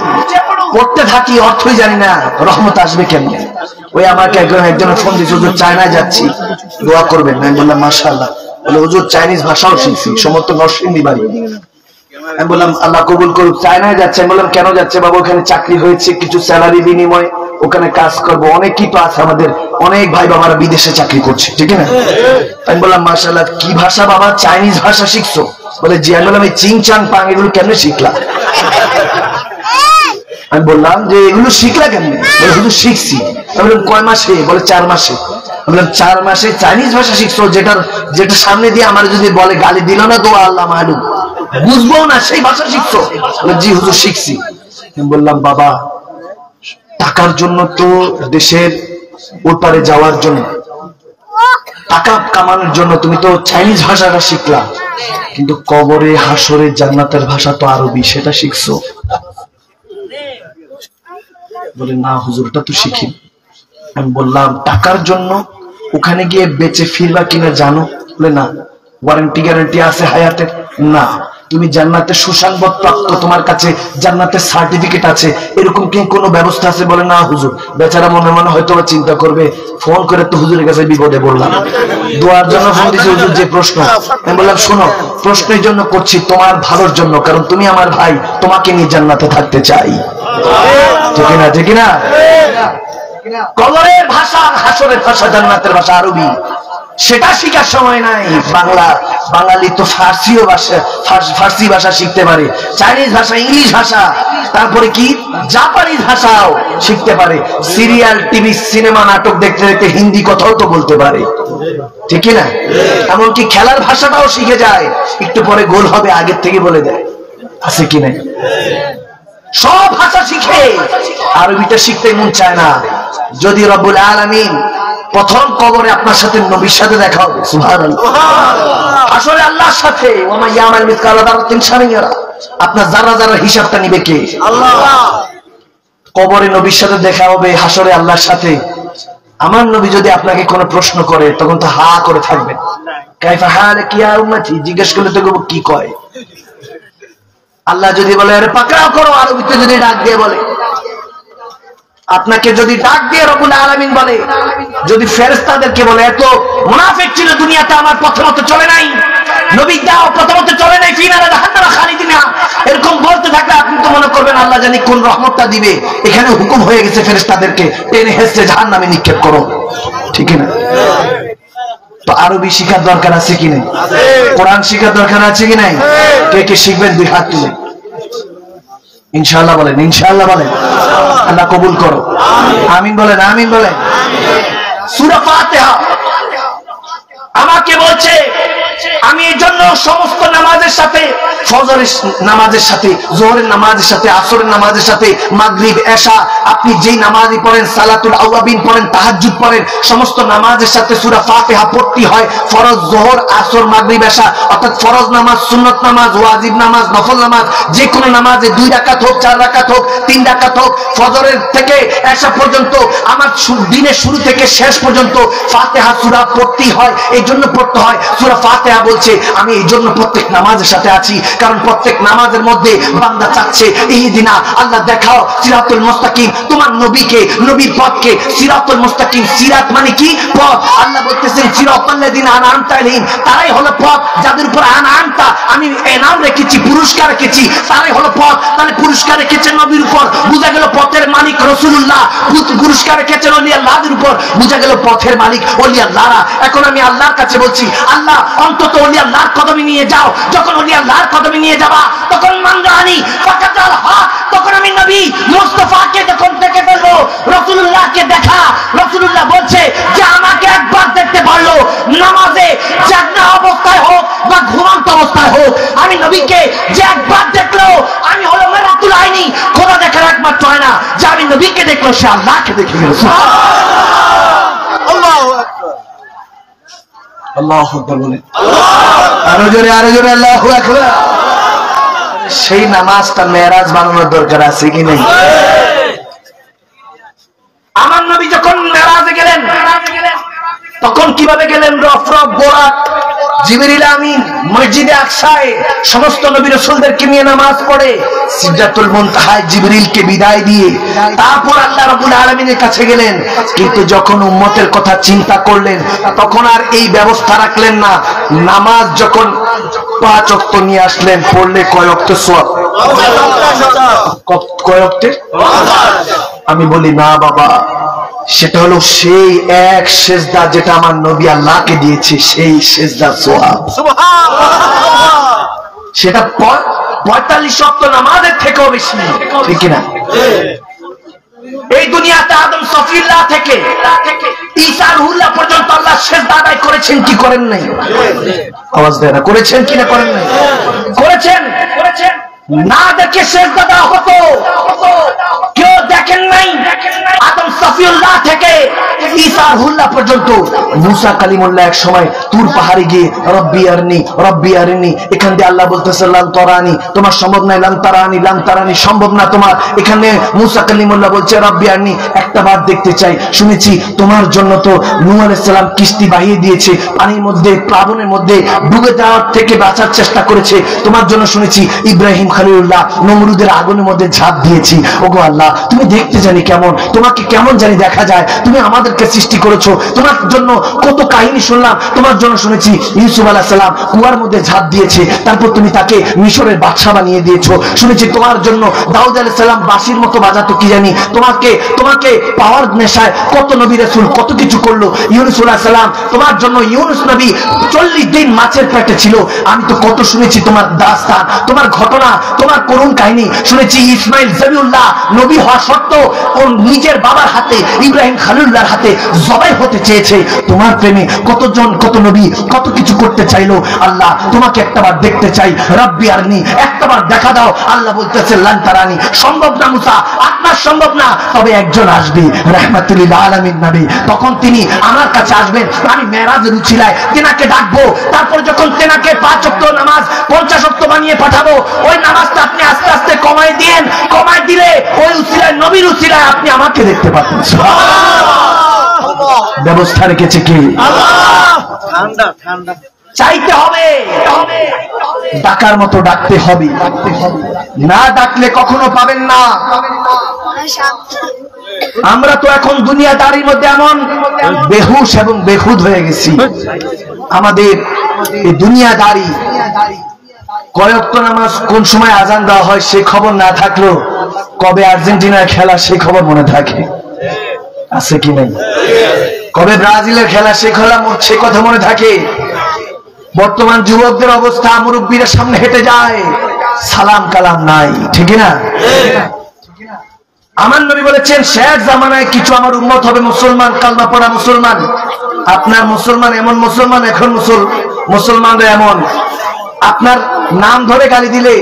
পড়তে থাকি, অর্থই জানি না, রহমত আসবে কেমনে? ওই আমাকে একজনের ফোন দিয়েছে, হুজুর চায়না যাচ্ছি, দোয়া করবেন। আমি বললাম মাশাআল্লাহ। বলে হুজুর চাইনিজ ভাষাও শিখছি, সমস্ত নরসিংদী বাড়ি। আমি বললাম আল্লাহ কবুল করুক। চায়নায় যাচ্ছে। আমি বললাম কেন যাচ্ছে বাবা? ওখানে চাকরি হয়েছে, কিছু স্যালারি বিনিময়, ওখানে কাজ করবো। অনেকেই তো আছে আমাদের, অনেক ভাই বাবারা বিদেশে চাকরি করছে, ঠিক না? আমি বললাম মাশাআল্লাহ। কি ভাষা বাবা? চাইনিজ ভাষা শিখছো? বলে জি। আমি বললাম এই চিং চাং পাং এগুলো কেমনে শিখলা? আমি বললাম যে এগুলো শিখলা কেমনে? বলে হুজুর শিখছি। আমি বললাম কয় মাসে? বলে 4 মাসে। আমি বললাম 4 মাসে চাইনিজ ভাষা শিখছো? যেটা সামনে দিয়ে আমার যদি বলে গালি দিল না, দোয়া আল্লাহ মালুম, বুঝবো না, সেই ভাষা শিখছো? বলে জি হুজুর শিখছি। আমি বললাম বাবা, টাকার জন্য তো দেশের ওপারে যাওয়ার জন্য, টাকা কামানোর জন্য তুমি তো চাইনিজ ভাষাটা শিখলা, কিন্তু কবরে, হাসরে, জান্নাতের ভাষা তো আরবি, সেটা শিখছো? বলে না হুজুর, ওটা তো শিখি। আমি বললাম টাকার জন্য ওখানে গিয়ে বেঁচে ফিরবা কিনা জানো? বলে না। ওয়ারেন্টি গ্যারান্টি আছে হায়াতের? না। তুমি জান্নাতের সুসংবাদ প্রাপ্ত, তোমার কাছে জান্নাতের সার্টিফিকেট আছে, এরকম কি কোনো ব্যবস্থা আছে? বলে না হুজুর। বেচারা মনে মনে হয়তো চিন্তা করবে, ফোন করে তো হুজুরের কাছে বিপদে বললাম, দোয়ার জন্য ফোন দিয়েছে হুজুর যে প্রশ্ন। আমি বললাম শোনো, প্রশ্নের জন্য করছি, তোমার ভালোর জন্য, কারণ তুমি আমার ভাই, তোমাকে নিয়ে জান্নাতে থাকতে চাই, ঠিক না? ঠিক না? কবরের ভাষা, হাসরের ভাষা, জান্নাতের ভাষা আরবি, সেটা শিখার সময় নাই। বাঙালি তো ফার্সি ভাষা শিখতে পারে, চাইনিজ ভাষা, ইংলিশ ভাষা, তারপরে কি জাপানিজ ভাষাও শিখতে পারে, সিরিয়াল, টিভি, সিনেমা, নাটক দেখতে দেখতে হিন্দি কথাও তো বলতে পারে, ঠিক না? এমনকি খেলার ভাষাটাও শিখে যায়, একটু পরে গোল হবে আগের থেকে বলে দেয়, আছে কি না? সব ভাষা শিখে, আরবিটা শিখতে মন চায় না। যদি রব্বুল আলামিন প্রথম কবরে আপনার সাথে নবীর সাথে দেখা হবে, সুবহানাল্লাহ, আসলে আল্লাহর সাথে, ওমা ইয়ামাল মিসকালা যারাতিন শাররান ইয়ারা, আপনার যারা যারা হিসাবটা নিবে কে? আল্লাহ। কবরে নবীর সাথে দেখা হবে, হাসরে আল্লাহর সাথে। আমার নবী যদি আপনাকে কোনো প্রশ্ন করে তখন তো হা করে থাকবেন, কাইফা হালাক ইয়া উম্মতি, জিজ্ঞেস করলে তো কি কয়? আল্লাহ যদি বলে আরে পাকড়াও করো, আরবিতে যদি ডাক দিয়ে বলে, আপনাকে যদি ডাক দিয়ে রব্বুল আলামিন বলে, যদি ফেরেশতাদেরকে বলে এত মুনাফিক ছিল দুনিয়াতে, আমার প্রথমত চলে নাই, নবী দাও প্রথমত চলে নাই, ফিনারা জাহান্নামা খালিদিনা, এরকম বলতে থাকলে আপনি তো মনে করবেন আল্লাহ জানি কোন রহমতটা দিবে। এখানে হুকুম হয়ে গেছে ফেরেশতাদেরকে টেনে হেসে জাহান্নামে নিক্ষেপ করো, ঠিক না? তো আরবি শিখার দরকার আছে কি নাই? কোরআন শিখার দরকার আছে কি নাই? কে কে শিখবেন দুই হাত তুলে ইনশাআল্লাহ বলেন, ইনশাআল্লাহ বলেন। আল্লাহ কবুল করো, আমিন বলেন, আমিন বলেন। সূরা ফাতিহা আমাকে বলছে আমি এই জন্য সমস্ত নামাজের সাথে, ফজরের নামাজের সাথে, যোহরের নামাজের সাথে, আসরের নামাজের সাথে, মাগরিব, এশা, আপনি যেই নামাজই পড়েন, সালাতুল আওয়াবিন পড়েন, তাহাজ্জুদ পড়েন, সমস্ত নামাজের সাথে সূরা ফাতিহা পড়তে হয়। ফরজ, যোহর, আসর, মাগরিব, এশা, অর্থাৎ ফরজ নামাজ, সুন্নত নামাজ, ওয়াজিব নামাজ, নফল নামাজ, যে কোনো নামাজে 2 রাকাত হোক, 4 রাকাত হোক, 3 রাকাত হোক, ফজরের থেকে এশা পর্যন্ত, আমার দিনের শুরু থেকে শেষ পর্যন্ত ফাতিহা সূরা পড়তে হয়। এই জন্য পড়তে হয়। সূরা ফাতিহা বলছে আমি এই জন্য প্রত্যেক নামাজের সাথে আছি, কারণ প্রত্যেক নামাজের মধ্যে বান্দা চাচ্ছে ইহদিনা, আল্লাহ দেখাও সিরাতুল মুস্তাকিম, তোমার নবীকে, নবীর পথকে। সিরাতুল মুস্তাকিম, সিরাত মানে কি? পথ। আল্লাহ বলতেছেন সিরাতাল্লাযিনা আনআমতা আলাইহিম, তারাই হলো পথ যাদের উপর আনআমতা, আমি এনাম রেখেছি, পুরস্কার রেখেছি, তারাই হলো পথ। তাহলে পুরস্কার রেখেছেন নবীর উপর, বুঝা গেল পথের মালিক রাসূলুল্লাহ। পুরস্কার রেখেছেন ওলি আল্লাহর উপর, বুঝা গেল পথের মালিক ওলি আল্লাহরা। এখন আমি আল্লাহর কাছে বলছি, আল্লাহ অন্তত ওলি আল্লাহর কদমে নিয়ে যাও। যখন ওলি আল্লাহর কদমে নিয়ে যাবা তখন মানগানি ফাকাতাল হক, তখন আমি নবী মুস্তাফাকে যখন দেখে ফেলবো, রাসূলুল্লাহকে দেখা। রাসূলুল্লাহ বলছে যে আমাকে একবার দেখতে পারলো, নামাজে জাগনা অবস্থায় হোক বা ঘুমন্ত অবস্থায় হোক, আমি নবীকে যে একবার দেখলো, আমি হলো মেরাতুল আইনি, খোদা দেখার একমাত্র হয় না, যে আমি নবীকে দেখলো সে আল্লাহকে দেখে গেল। আল্লাহু আকবার, আল্লাহু আকবার বলে, আরো জোরে, আরো জোরে আল্লাহু আকবার। সেই নামাজটা মেরাজ বানানোর দরকার আছে কি নেই? আমার নবী যখন মেরাজে গেলেন তখন কিভাবে গেলেন? রফ রফ বোরাক, জিবরিল আমিন মসজিদে আকসায় সমস্ত নবী রাসূলদেরকে নিয়ে নামাজ পড়ে, সিদরাতুল মুনতাহায় জিবরিলকে বিদায় দিয়ে তারপর আল্লাহ রাব্বুল আলামিনের কাছে গেলেন। কিন্তু যখন উম্মতের কথা চিন্তা করলেন তখন আর এই ব্যবস্থা রাখলেন না। নামাজ যখন 5 ওয়াক্ত নিয়ে আসলেন, পড়লে কয় ওয়াক্ত সওয়াব? কয় ওয়াক্তে? আমি বলি না বাবা, সেটা হলো সেই এক সেজদা যেটা আমার নবী আল্লাহকে দিয়েছে, সেই সেজদার সওয়াব। সুবহানাল্লাহ, সেটা 45 ওয়াক্ত নামাজের থেকেও বেশি, ঠিক না? এই দুনিয়াতে আদম সফিউল্লাহ থেকে ঈসা রুহুল্লাহ পর্যন্ত আল্লাহ সেজদা আদায় করেছেন কি করেন নাই? আওয়াজ দেয় না, করেছেন কি না করেন নাই? করেছেন। না দেখে সেজদা দেওয়া হতো, কেউ দেখেন নাই। আদম সফিউল্লাহ থেকে ঈসা রুহুল্লাহ পর্যন্ত, মুসা কালিমুল্লাহ এক সময় তুর পাহাড়ে গিয়ে রব্বি আরনি, রব্বি আরনি, এখান দিয়ে আল্লাহ বলতেছে লান তারানি, তোমার সম্ভব নাই, লান তারানি, লান তারানি, সম্ভব না তোমার। এখানে মুসা কালিমুল্লাহ বলছে রব্বি আরনি, একটা বার দেখতে চাই। শুনেছি তোমার জন্য তো নূহ আলাইহিস সালাম কিস্তি বাহিয়ে দিয়েছে, পানির মধ্যে, প্লাবনের মধ্যে ডুবে যাওয়ার থেকে বাঁচার চেষ্টা করেছে। তোমার জন্য শুনেছি ইব্রাহিম খলিলুল্লাহ নমরুদের আগুনের মধ্যে ঝাঁপ দিয়েছি। ওগো আল্লাহ, তুমি দেখতে জানি কেমন, তোমাকে কেমন জানি দেখা যায়, তুমি আমাদেরকে সৃষ্টি করেছো, তোমার জন্য কত কাহিনী শুনলাম। তোমার জন্য শুনেছি ইউসুফ আলাইহিস সালাম কুয়ার মধ্যে ঝাঁপ দিয়েছে, তারপর তুমি তাকে মিশরের বাদশা বানিয়ে দিয়েছো। শুনেছি তোমার জন্য দাউদ আলাইহিস সালাম বাঁশির মতো বাজাতো কি জানি, তোমাকে পাওয়ার নেশায় কত নবী রাসূল কত কিছু করলো। ইউনূস আলাইহিস সালাম, তোমার জন্য ইউনূস নবী 40 দিন মাছের পেটে ছিল। আমি তো কত শুনেছি তোমার দাস্তান, তোমার ঘটনা, তোমার করুণ কাহিনী। শুনেছি ইসমাইল জবিউল্লাহ নবী হওয়া সত্ত্বেও ওর নিজের বাবার হাতে, ইব্রাহিম খলিলুল্লাহর হাতে জবাই হতে চেয়েছে তোমার প্রেমে, কতজন কত নবী কত কিছু করতে চাইলো। আল্লাহ তোমাকে একটাবার দেখতে চাই, রব্বি আরনি, একটাবার দেখা দাও। আল্লাহ বলতেছে লান তারানি, সম্ভব না মুসা, আপনার সম্ভব না, তবে একজন আসবে রাহমাতুল লিল আলামিন নবী, তখন তিনি আমার কাছে আসবেন, আমি মেরাজের উছিলায় তেনাকে ডাকবো। তারপর যখন তেনাকে 5 ওয়াক্ত নামাজ 50 ওয়াক্ত বানিয়ে পাঠাবো, ওই নামাজটা আপনি আস্তে আস্তে কমায় দিয়েন, কমায় দিলে ওই উছিলায় নবীর উছিলায় আপনি আমাকে দেখতে পাবেন। ব্যবস্থা রেখেছে কি আল্লাহ? ঠান্ডা ঠান্ডা চাইতে হবে, ডাকার মতো ডাকতে হবে, না ডাকলে কখনো পাবেন না। আমরা তো এখন দুনিয়াদারির মধ্যে এমন বেহুশ এবং বেখুদ হয়ে গেছি। আমাদের এই দুনিয়াদারি, কয়েকটা নামাজ কোন সময় আজান দেওয়া হয় সে খবর না থাকলেও কবে আর্জেন্টিনার খেলা সে খবর মনে থাকে, আছে কি নেই? কবে ব্রাজিলের খেলা সে কথা মনে থাকে। বর্তমান যুবকদের অবস্থা, মুরব্বীরা সামনে হেঁটে যায়, সালাম কালাম নাই, ঠিক না? আমার নবী বলেছেন শেষ জামানায় কিছু আমার উম্মত হবে মুসলমান, কালমা পড়া মুসলমান। আপনার মুসলমান এমন মুসলমান, এখন মুসলমানরা এমন, আপনার নাম ধরে গালি দিলে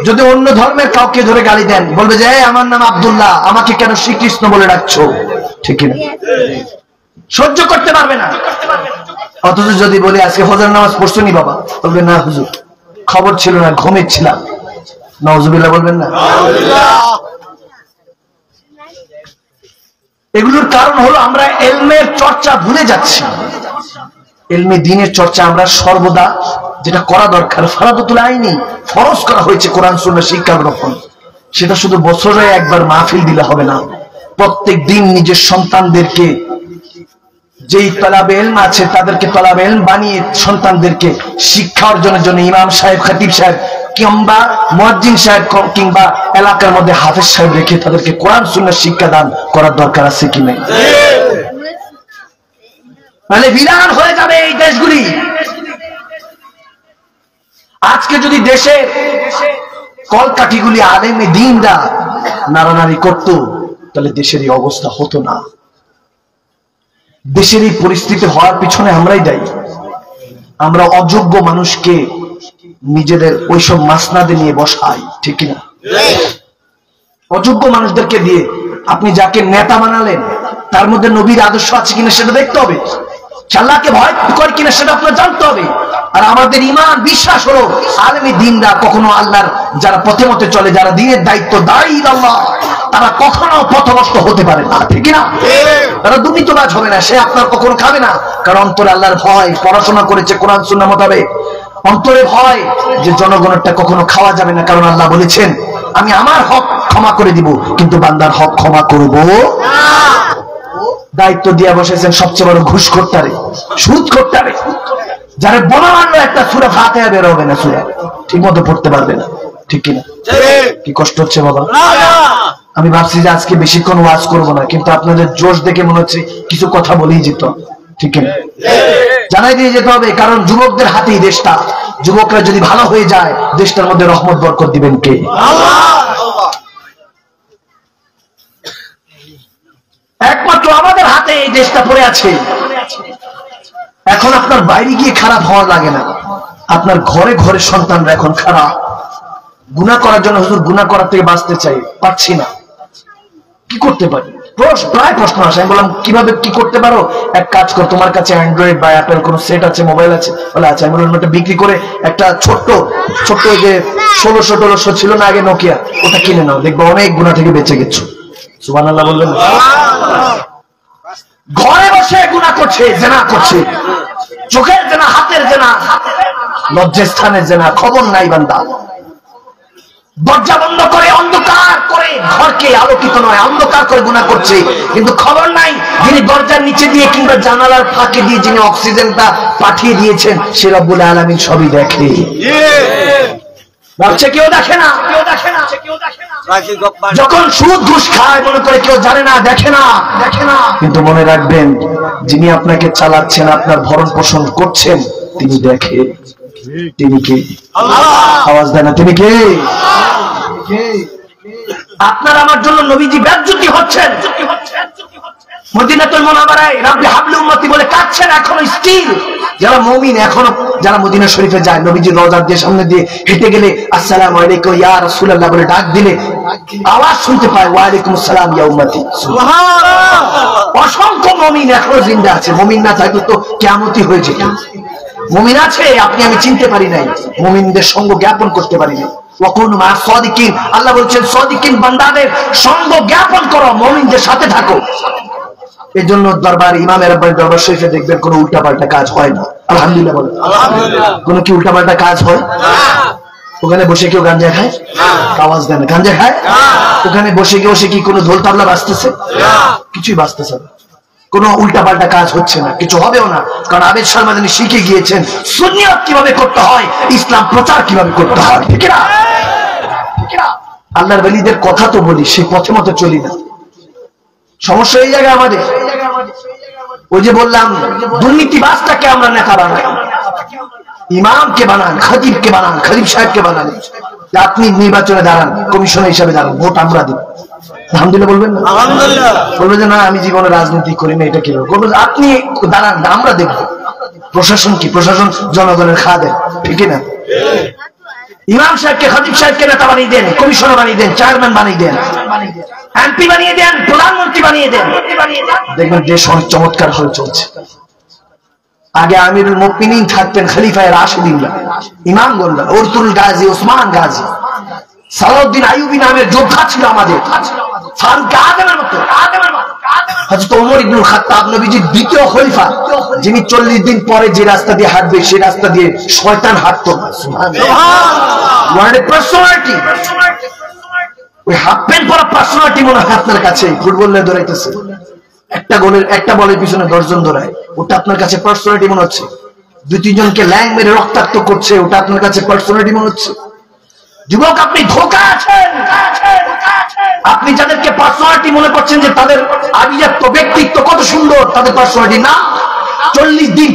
যদি অন্য ধর্মের কাউকে ধরে গালি দেন, বলবে যে আমার নাম আব্দুল্লাহ, আমাকে কেন শ্রীকৃষ্ণ বলে ডাকছো, ঠিক না? সহ্য করতে পারবে না। অথচ যদি বলি আজকে ফজর নামাজ পড়ছো নি বাবা, বলবে না হুজুর খবর ছিল না, ঘুমিয়েছিলাম। নাউজুবিল্লাহ বলবেন না? এগুলোর কারণ হলো আমরা ইলমের চর্চা ভুলে যাচ্ছি। ইলমে দ্বীনের চর্চা আমরা সর্বদা যেটা করা দরকার, ফরজাতুল আইনি, ফরজ করা হয়েছে কোরআন সুন্নাহ শিক্ষা গ্রহণ, সেটা শুধু বছরে একবার মাহফিল দিলে হবে না। প্রত্যেক দিন নিজের সন্তানদেরকে, যেই তলাবে ইলম আছে তাদেরকে তলাবে ইলম বানিয়ে সন্তানদেরকে শিক্ষা অর্জনের জন্য ইমাম সাহেব, খতিব সাহেব কিংবা মুয়াজ্জিন সাহেব কিংবা এলাকার মধ্যে হাফেজ সাহেব রেখে তাদেরকে কোরআন সুন্নাহ শিক্ষা দান করার দরকার আছে কি নাই? মানে বিরান হয়ে যাবে এই দেশগুলি। আজকে যদি দেশে কলকাঠিগুলি আলেমে দ্বীনরা নাড়ানাড়ি করত, তাহলে দেশের এই অবস্থা হতো না। দেশের এই পরিস্থিতি হওয়ার পিছনে আমরাই দায়ী। আমরা অযোগ্য মানুষকে নিজেদের ওইসব মাসনাদে নিয়ে বসাই, ঠিক না? অযোগ্য মানুষদেরকে দিয়ে আপনি যাকে নেতা বানালেন তার মধ্যে নবীর আদর্শ আছে কিনা সেটা দেখতে হবে, আল্লাহকে ভয় করে কিনা সেটা আপনার জানতে হবে। আর আমাদের ঈমান বিশ্বাস হলো আলেমে দ্বীনরা কখনো আল্লাহর যারা পথে মতে চলে, যারা দ্বীনের দায়িত্ব দায়ী আল্লাহ, তারা কখনো পথভ্রষ্ট হতে পারে না, ঠিক না? তারা দুর্নীতিবাজ হবে না, সে আপনার কখনো খাবে না, কারণ অন্তরে আল্লাহর ভয়, পড়াশোনা করেছে কোরআন সুন্নাহ মোতাবেক। অন্তরে ভয় যে জনগণেরটা কখনো খাওয়া যাবে না, কারণ আল্লাহ বলেছেন আমি আমার হক ক্ষমা করে দিব কিন্তু বান্দার হক ক্ষমা করব না। দায়িত্ব দিয়ে বসেছেন সবচেয়ে বড় ঘুষ খোরটারে, সুদ খোরটারে, যারা বোমা মারলো একটা সূরা ফাতিহা বের হবে না, সূরা ঠিক মতো পড়তে পারবে না, ঠিক কিনা? কি কষ্ট হচ্ছে বাবা? আমি ভাবছি যে আজকে বেশিক্ষণ ওয়াজ করবো না, কিন্তু আপনাদের জোশ দেখে মনে হচ্ছে কিছু কথা বলেই যেত, ঠিক কিনা? জানাই দিয়ে যেতে হবে, কারণ যুবকদের হাতেই দেশটা। যুবকরা যদি ভালো হয়ে যায় দেশটার মধ্যে রহমত বরকত দিবেন কে? একমাত্র আমাদের হাতে এই দেশটা পড়ে আছে। এখন আপনার বাইরে গিয়ে খারাপ হওয়া লাগে না, আপনার ঘরে ঘরে সন্তানরা এখন খারাপ। গুনাহ করার জন্য হুজুর গুনাহ করার থেকে বাঁচতে চাই, পাচ্ছি না, কি করতে পারি? প্রায় প্রশ্ন আসে। আমি বললাম কিভাবে কি করতে পারো? এক কাজ কর, তোমার কাছে অ্যান্ড্রয়েড বা অ্যাপেল কোন সেট আছে, মোবাইল আছে? বলে আছে। আমি বললাম ওটা বিক্রি করে একটা ছোট্ট যে 1600 ছিল না আগে নোকিয়া, ওটা কিনে নাও, দেখবো অনেক গুনাহ থেকে বেঁচে গেছো। সুবহানাল্লাহ বললেন। ঘরে বসে গুনাহ করছে, জেনা করছে, চোখের জেনা, হাতের জেনা, লজ্জাস্থানের জেনা, খবর নাই বান্দা। দরজা বন্ধ করে অন্ধকার করে ঘরকে আলোকিত নয়, অন্ধকার করে গুনাহ করছে, কিন্তু খবর নাই যিনি দরজার নিচে দিয়ে কিংবা জানালার ফাঁকে দিয়ে যিনি অক্সিজেনটা পাঠিয়ে দিয়েছেন সে রব্বুল আলামিন সবই দেখে। ভাবছে কেউ দেখে না, কেউ দেখে না। যখন সুদ ঘুষ খায় মনে করে কেউ জানে না, দেখে না, কিন্তু মনে রাখবেন যিনি আপনাকে চালাচ্ছেন, আপনার ভরণ পোষণ করছেন, তিনি দেখে। তিনি কে? আওয়াজ দেয় না, তিনি কে? আপনার আমার জন্য নবীজি বেজ্জতি হচ্ছেন, মদিনাতুল মুনাওয়ারায় রাব্বি হাবলি উম্মতি বলে কাঁদছেন এখনো স্টিল। যারা মুমিন এখনো যারা মদিনা শরীফে যায়, নবীজির রওজা দিয়ে সামনে দিয়ে হেঁটে গেলে আসসালামু আলাইকুম ইয়া রাসূলুল্লাহ বলে ডাক দিলে আওয়াজ শুনতে পায় ওয়া আলাইকুম আসসালাম ইয়া উম্মতি। সুবহানাল্লাহ। অসংখ্য মুমিন এখনো জিন্দা আছে। মুমিন না থাকলে তো কিয়ামতই হয়ে যেত। মুমিন আছে, আপনি আমি চিনতে পারি নাই, মুমিনদের সঙ্গ জ্ঞাপন করতে পারি নাই। ওয়াকুনু মা সাদিকিন, আল্লাহ বলছেন সাদিকিন বান্দাদের সঙ্গ জ্ঞাপন করো, মুমিনদের সাথে থাকো। এই জন্য দরবার ইমামের দরবার শরীফে দেখবেন কোনো উল্টাপাল্টা কাজ হয় না। আলহামদুলিল্লাহ বলেন। কোনো কি উল্টাপাল্টা কাজ হয়? ওখানে বসে কেউ গাঞ্জা খায়? আওয়াজ দেন। গাঞ্জা খায়? ওখানে বসে কি কোনো ঢোল তাবলা বাজতেছে? কিছুই বাজতেছে না। কোনো উল্টাপাল্টা কাজ হচ্ছে না, কিছু হবেও না। কারণ আবেদ শর্মা যিনি শিখে গিয়েছেন সুন্নিয়ত কিভাবে করতে হয়, ইসলাম প্রচার কিভাবে করতে হয়। ঠিক না? আল্লাহর ওলিদের কথা তো বলি, সেই পথে মতো চলি না। সমস্যা এই জায়গায় আমাদের। ওই যে বললাম দুর্নীতিবাজটাকে আমরা নেতা বানাই, ইমামকে বানান, খতিবকে বানান, খতিব সাহেবকে বানান। আপনি নির্বাচনে দাঁড়ান, কমিশনার হিসাবে দাঁড়ান, ভোট আমরা দিব। আলহামদুলিল্লাহ বলবেন না? আলহামদুলিল্লাহ। বলবেন যে না আমি জীবনে রাজনীতি করি না, এটা কি বলবেন? আপনি দাঁড়ান, আমরা দেখব। প্রশাসন কি? প্রশাসন জনগণের খাদেম, ঠিক না? ইমাম সাহেবকে, খতিব সাহেবকে নেতা বানিয়ে দেন, কমিশনার বানিয়ে দেন, চেয়ারম্যান বানিয়ে দেন, এমপি বানিয়ে দেন, প্রধানমন্ত্রী বানিয়ে দেন, দেখবেন দেশ অনেক চমৎকার হয়ে চলছে। আগে আমিরুল মুমিনিন থাকতেন খলিফায়ে রাশিদিন, ইমামগণরা, উরতুল গাজী, ওসমান গাজী, সালাউদ্দিন আইয়ুবী নামের যোদ্ধা ছিল আমাদের, ফারুক আজমের মতো। হযরত ওমর ইবনুল খাত্তাব নবীজির দ্বিতীয় খলিফা, যিনি 40 দিন পরে যে রাস্তা দিয়ে হাঁটবে সেই রাস্তা দিয়ে শয়তান হাঁটতো। সুবহানাল্লাহ। পার্সোনালিটি, ওই হাফ প্যান্ট পরা পার্সোনালিটি মনে হয় আপনার কাছে ফুটবলে দৌড়াইতেছে, একটা বলের পিছনে 10 জন দৌড়ায়, ওটা আপনার কাছে পার্সোনালিটি মনে হচ্ছে। 2-3 জনকে ল্যাং মেরে রক্তাক্ত করছে, ওটা আপনার কাছে পার্সোনালিটি মনে হচ্ছে। যুবক, আপনি ধোঁকা আছেন। আপনি যাদেরকে পার্সোনালিটি মনে করছেন যে তাদের আভিজাত্য, ব্যক্তিত্ব কত সুন্দর, তাদের পার্সোনালিটি না। 40 দিন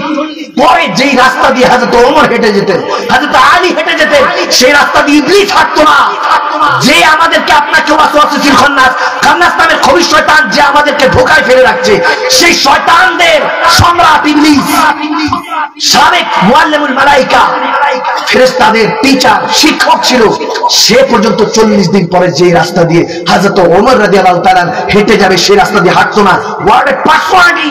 পরে যেই রাস্তা দিয়ে হযরত ওমর হেঁটে যেতেন, হযরত আলী হেঁটে যেতেন, সেই রাস্তা দিয়ে ইবলিস হাঁটতো না। যে আমাদেরকে, আপনাকে ওয়াসওয়াসিল খান্নাস নামের খবিশ শয়তান যে আমাদেরকে ধোঁকায় ফেলে রাখছে, সেই শয়তানদের সম্রাট ইবলিস, সাবেক মুআল্লিমুল মালায়েকা, ফেরেশতাদের টিচার, শিক্ষক ছিল। সে পর্যন্ত 40 দিন পরে যে রাস্তা দিয়ে হযরত ওমর রাদিয়াল্লাহু তাআলা হেঁটে যাবে, সেই রাস্তা দিয়ে হাঁটতো না। ওয়ার্ডের পার্সোনালিটি,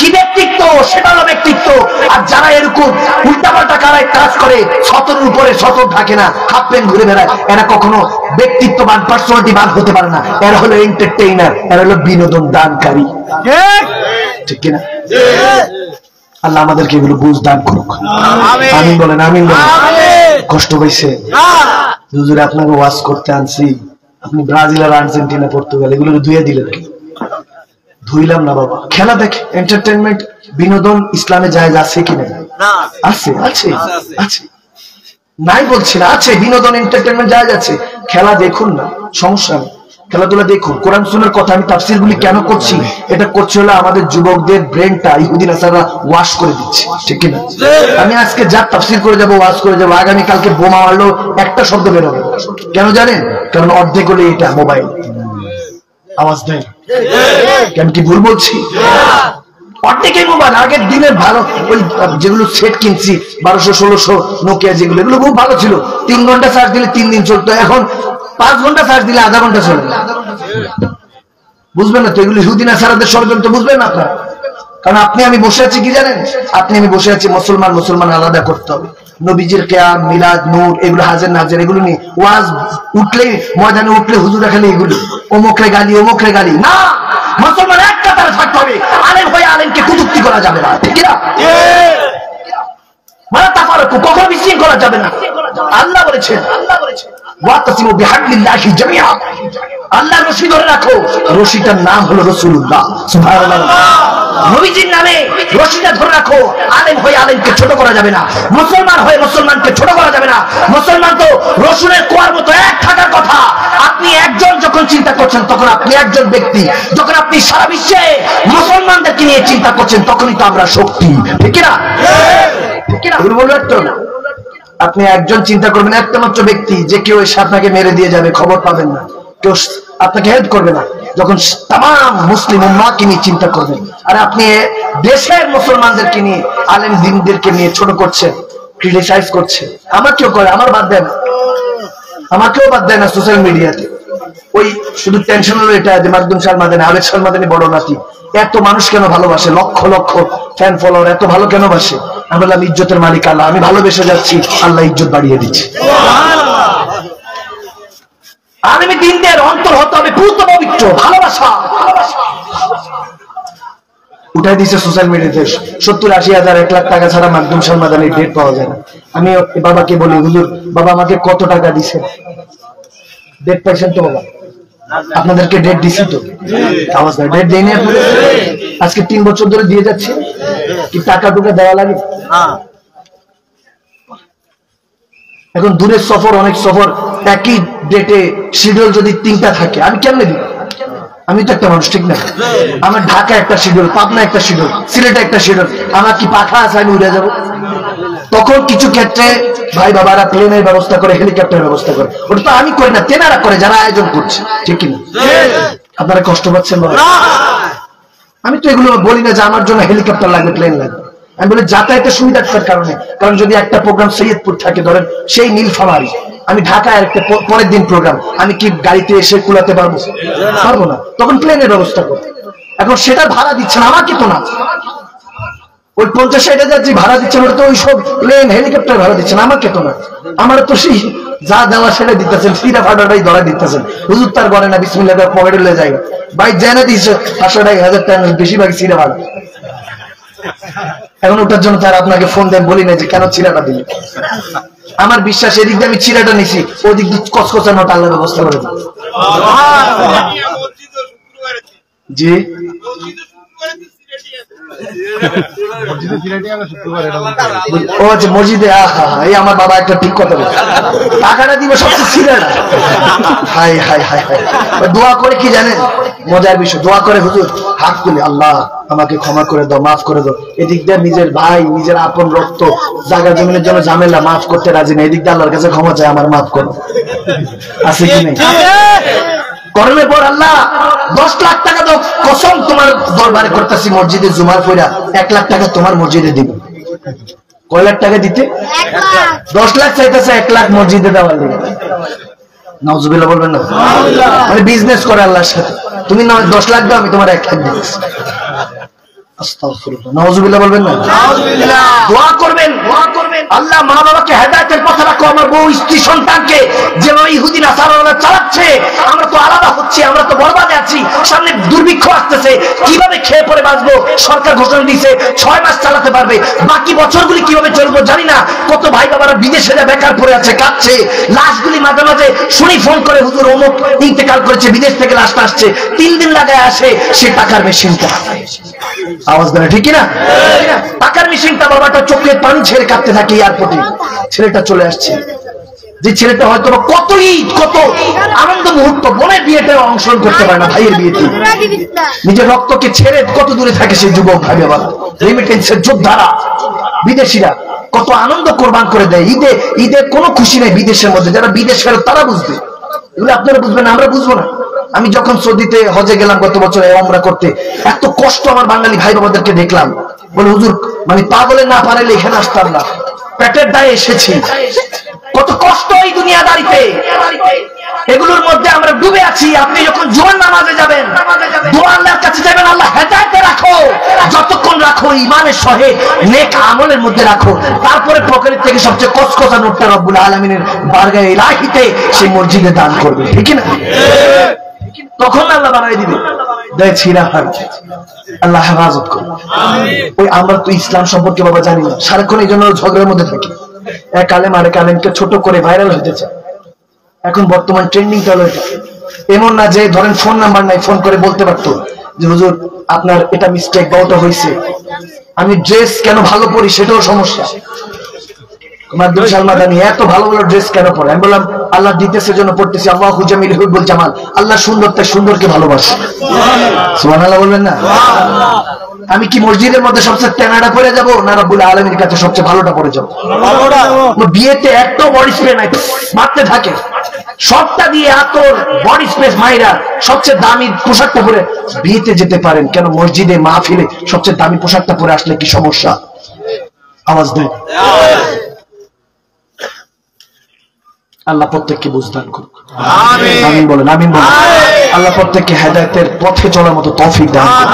কি ব্যক্তিত্ব, সেটা হলো ব্যক্তিত্ব। আর যারা এরকম উল্টাপাল্টা কাজ করে, সতর উপরে সতর থাকে না, হাফ প্যান্ট ঘুরে বেড়ায়, এরা কখনো ব্যক্তিত্ববান, পার্সোনালিটিবান হতে পারে না। এরা হলো এন্টারটেইনার, এরা হলো বিনোদন দানকারী। ঠিক কিনা? আল্লাহ আমাদেরকে এগুলো বুঝ দান করুক। আমিন বলেন। আমিন বলেন। কষ্ট পাইছে হুজুর, আপনাকে ওয়াজ করতে আনছি, আপনি ব্রাজিল আর আর্জেন্টিনা, পর্তুগাল এগুলো ধুয়ে দিলেন। ধুইলাম না বাবা। খেলা দেখে, এন্টারটেইনমেন্ট, বিনোদন ইসলামে জায়েজ আছে কিনা? আছে, আছে, আছে, নাই বলছি না, আছে। বিনোদন, এন্টারটেইনমেন্ট জায়েজ আছে। খেলা দেখুন না, সমস্যা নেই, খেলাধুলা দেখুন। কোরআন সুন্নাহর কথা আমি তাফসীর গুলি কেন করছি? এটা করছে হলো আমাদের যুবকদের ব্রেনটা ইহুদি নাসারা ওয়াশ করে দিচ্ছে, ঠিক কিনা? আমি আজকে যা তাফসীর করে যাব, ওয়াশ করে যাব, আগামী কালকে বোমা মারলো একটা শব্দ বের হবে। কেন জানেন? কারণ অর্ধেক হলে এটা মোবাইল আওয়াজ দেয়। কেন কি ভুল বলছি? অর্ধেকই মোবাইল। আগের দিনের ভালো ওই যেগুলো সেট কিনছি 1200-1600 নোকিয়া, যেগুলো এগুলো খুব ভালো ছিল, 3 ঘন্টা চার্জ দিলে 3 দিন চলতো। এখন 5 ঘন্টা চার্জ দিলে আধা ঘন্টা চলে। বুঝবেন না তো এগুলো ইহুদি নাসারাদের ষড়যন্ত্র, বুঝবেন না আপনারা? কারণ আপনি আমি বসে আছি কি জানেন? আপনি আমি বসে আছি মুসলমান আলাদা করতে হবে। নবীজির কিয়াম, মিলাদ, নূর, এগুলো হাজার নাজার, এগুলো নিয়ে ওয়াজ উঠলে, ময়দানে উঠলে হুজুরা খালি এগুলো অমুকরে গালি, অমুকরে গালি না। মুসলমান এক কাতারে থাকতে হবে। আলেম হয়ে আলেমকে কুতুক্তি করা যাবে না, ঠিক না? মানে তাফারুকু, কখনো বিশৃঙ্খলা যাবে না। আল্লাহ বলেছেন ওয়াতাসিমু বিহাবলিল্লাহি জামিআ, আল্লাহর রশি ধরে রাখো। রশিটার নাম হলো রাসূলুল্লাহ। সুবহানাল্লাহ। নবীজির নামে রশিটা ধরে রাখো। আলেম হয়ে আলেমকে ছোট করা যাবে না, মুসলমান হয়ে মুসলমানকে ছোট করা যাবে না। মুসলমান তো রসুলের কোয়ার মতো এক থাকার কথা। আপনি একজন যখন চিন্তা করছেন, তখন আপনি একজন ব্যক্তি। যখন আপনি সারা বিশ্বে মুসলমানদেরকে নিয়ে চিন্তা করছেন, তখনই তো আমরা শক্তি, ঠিক না? ঠিক না? বলবেন তো আপনি একজন চিন্তা করবেন, একটা মাত্র ব্যক্তি, যে কেউ এসে আপনাকে মেরে দিয়ে যাবে, খবর পাবেন না, কেউ আপনাকে হেল্প করবে না। যখন তাম মুসলিম উম্মাহকে নিয়ে চিন্তা করবেন। আর আপনি দেশের মুসলমানদেরকে নিয়ে, আলেম দ্বীনদেরকে নিয়ে ছোট করছেন, ক্রিটিসাইজ করছেন। আমাকেও করে, আমার বাদ দেয় না, আমাকেও বাদ দেয় না সোশ্যাল মিডিয়াতে। ওই শুধু টেনশন হলো এটা যে মাকদুম শাহ মাদানী, আবেদ শাহ মাদানী বড় নাতি, এত মানুষ কেন ভালোবাসে, লক্ষ লক্ষ ফ্যান ফলোয়ার এত ভালো কেন বাসে? আমি বললাম ইজ্জতের মালিক আল্লাহ, আমি ভালোবেসে যাচ্ছি, আল্লাহ ইজ্জত বাড়িয়ে দিচ্ছে। আলেমে দ্বীনদের অন্তর হতে হবে পূর্ণ পবিত্র, ভালোবাসা উঠাই দিচ্ছে সোশ্যাল মিডিয়াতে 70-80,000 1 লাখ টাকা ছাড়া মাকদুম শাহ মাদানীর ডেট পাওয়া যায় না। আমি বাবাকে বলি, হুজুর বাবা আমাকে কত টাকা দিছে? ডেট পাইছেন তো বাবা? আপনাদেরকে ডেট দিছি তো? আওয়াজ না, ডেট দেয়নি আপনাদের? আজকে 3 বছর ধরে দিয়ে যাচ্ছে, কি টাকা টুকা দেওয়া লাগে? এখন দূরের সফর, অনেক সফর, একই ডেটে শিডিউল যদি 3টা থাকে, আমি কেমনে দিব? আমি তো একটা মানুষ, ঠিক না? আমার ঢাকা একটা শিডিউল, পাবনা একটা শিডিউল, সিলেটে একটা শিডিউল, আমার কি পাখা আছে আমি উড়ে যাবো? তখন কিছু ক্ষেত্রে ভাই বাবারা প্লেনের ব্যবস্থা করে, হেলিকপ্টারের ব্যবস্থা করে। ওটা তো আমি করি না, তেনারা করে যারা আয়োজন করছে, ঠিক কিনা? আপনারা কষ্ট পাচ্ছেন বাবা? আমি তো এগুলো বলি না যে আমার জন্য হেলিকপ্টার লাগবে, প্লেন লাগবে। আমি বলি যাতায়াতের সুবিধার কারণে। কারণ যদি একটা প্রোগ্রাম সৈয়দপুর থাকে, ধরেন সেই নীলফামারী, আমি ঢাকায় একটা পরের দিন প্রোগ্রাম, আমি কি গাড়িতে এসে কুলাতে পারবো? পারবো না, তখন প্লেনের ব্যবস্থা করবো। এখন সেটা ভাড়া দিচ্ছেন আমাকে তো না, ওই 50-60,000 যে ভাড়া দিচ্ছেন ওটা তো ওই সব প্লেন হেলিকপ্টার ভাড়া দিচ্ছেন, আমাকে তো না। আমার তো সেই যা দেওয়া সেটা দিতেছেন, সিরা ফাটাটাই ধরা দিতেছেন। হুজুর তার করে না, বিসমিল্লাহ পকেটে লে যায়, ভাই জেনে দিচ্ছে 500 টাকা 1000 টাকা, বেশিরভাগ সিরা ভাড়া। এখন ওটার জন্য তার আপনাকে ফোন দেন, বলি না যে কেন চিরাটা দিলে। আমার বিশ্বাস এদিক দিয়ে আমি চিরাটা নিছি, ওদিক দিয়ে কসকসা নোট আল্লাহ ব্যবস্থা করে দেন। জি মসজিদে, এই আমার বাবা একটা ঠিক কথা বলে, টাকাটা দিবে সবচেয়ে ছিঁড়ে। হাই হাই হাই হাই, দোয়া করে কি জানেন, মজার বিষয়, দোয়া করে হুজুর হাত তুলে, আল্লাহ আমাকে ক্ষমা করে দাও, মাফ করে দাও। এদিক দিয়ে নিজের ভাই, নিজের আপন রক্ত, জায়গা জমিনের জন্য ঝামেলা, মাফ করতে রাজি না। এদিক দিয়ে আল্লাহর কাছে ক্ষমা চাই, আমার মাফ করো। আছে কি নেই? কর্মের পর আল্লাহ 10 লাখ টাকা দাও, কসম তোমার দরবারে করতেছি, মসজিদে জুমার পয়রা 1 লাখ টাকা তোমার মসজিদে দিব। কয় লাখ টাকা দিতে? 10 লাখ চাইতেছে, 1 লাখ মসজিদে দেওয়ার দিবে। নাউজুবিল্লাহ বলবেন না? মানে বিজনেস করে আল্লাহর সাথে, তুমি না 10 লাখ দাও, আমি তোমার 1 লাখ দিচ্ছি। আস্তাগফিরুল্লাহ, নাউজুবিল্লাহ বলবেন না? দোয়া করবেন, আল্লাহ মা বাবাকে হেদায়েতের পথে রাখো। আমার বউ, স্ত্রী, সন্তানকে যেভাবে ইহুদি নাসারারা চালাচ্ছে, আমরা তো আলাদা হচ্ছি, আমরা তো বরবাদে আছি, সামনে দুর্ভিক্ষ আসতেছে, কিভাবে খেয়ে পরে বাঁচবো? সরকার ঘোষণা দিয়েছে 6 মাস চালাতে পারবে, বাকি বছরগুলি কিভাবে চলবো জানি না। কত ভাই বাবারা বিদেশে যা বেকার পড়ে আছে, কাঁদছে। লাশগুলি মাঝে মাঝে শুনি ফোন করে, হুজুর অমুক ইন্তেকাল করেছে, বিদেশ থেকে লাশটা আসছে, 3 দিন লাগায় আসে সে টাকার মেশিনটা। আওয়াজ দেয় ঠিক না? টাকার মেশিনটা, বাবাটা চোখে পানি ছেড়ে কাঁদতে থাকে এয়ারপোর্টে, ছেলেটা চলে আসছে। যে ছেলেটা হয়তো কত আনন্দ মুহূর্ত, বোনের বিয়েতে অংশগ্রহণ করতে পারে না, ভাইয়ের বিয়েতে নিজের রক্তকে ছেড়ে কত দূরে থাকে সেই যুবক ভাই বাবা, রেমিটেন্সের যোদ্ধারা, বিদেশিরা কত আনন্দ কোরবান করে দেয়। ঈদে কোনো খুশি নেই বিদেশের মধ্যে, যারা বিদেশ ফেরত তারা বুঝবে, এগুলো আপনারা বুঝবেন, আমরা বুঝবো না। আমি যখন সৌদিতে হজে গেলাম গত বছর ওমরা করতে, এত কষ্ট আমার বাঙালি ভাই বাবাদেরকে দেখলাম, বলে হুজুর মানে পাগলে না পারাইলে এখানে আসতাম না, পেটের দায়ে এসেছি। কত কষ্ট এই দুনিয়াদারিতে, এগুলোর মধ্যে আমরা ডুবে আছি। আপনি যখন জোয়ান নামাজে যাবেন, দোয়া আল্লাহর কাছে যাবেন, আল্লাহ হেদায়েতে রাখো, যতক্ষণ রাখো ইমানের সহে নেক আমলের মধ্যে রাখো, তারপরে পকেট থেকে সবচেয়ে কসকসা নোটটা রব্বুল আলামিনের বারগায়ে ইলাহিতে সেই মসজিদে দান করবে, ঠিক না? তখন আল্লাহ বাড়াই দিবে, আল্লাহ হেফাজত করবে। ওই আমরা তো ইসলাম সম্পর্কে বাবা জানি না, সারাক্ষণ এই জন্য ঝগড়ার মধ্যে থাকি। এক আলেম আরেক আলেমকে ছোট করে ভাইরাল হতে চায়। এখন বর্তমান ট্রেন্ডিং হলো এটা। এমন না যে ধরেন ফোন নাম্বার নাই, ফোন করে বলতে পারতো যে হুজুর আপনার এটা মিস্টেক বা ওটা হয়েছে। আমি ড্রেস কেন ভালো পরি সেটাও সমস্যা, মাকদুম সালমাদানি এত ভালো ভালো ড্রেস কেন পরে? আমি বললাম আল্লাহ দিতেছে জন্য পড়তেছি, আল্লাহু জামিল ইউহিব্বুল জামাল, আল্লাহ সুন্দরটা সুন্দরকে ভালোবাসে। সুবহানাল্লাহ বলবেন না? আমি কি মসজিদের মধ্যে সবচেয়ে তেনাটা পরে যাব, না রব্বুল আলামিনের কাছে সবচেয়ে ভালোটা পরে যাব? বিয়েতে একটা বডি স্প্রে নাই, মারতে থাকে সবটা দিয়ে আতর বডি স্প্রে মাইরা সবচেয়ে দামি পোশাকটা পরে বিয়েতে যেতে পারেন, কেন মসজিদে মাহফিলে সবচেয়ে দামি পোশাকটা পরে আসলে কি সমস্যা? আওয়াজ দেন। আল্লাহ প্রত্যেককে বুঝদান করুক, আমিন বলেন, আমিন বলেন। আল্লাহ প্রত্যেককে হেদায়েতের পথে চলার মতো তৌফিক দান করুক।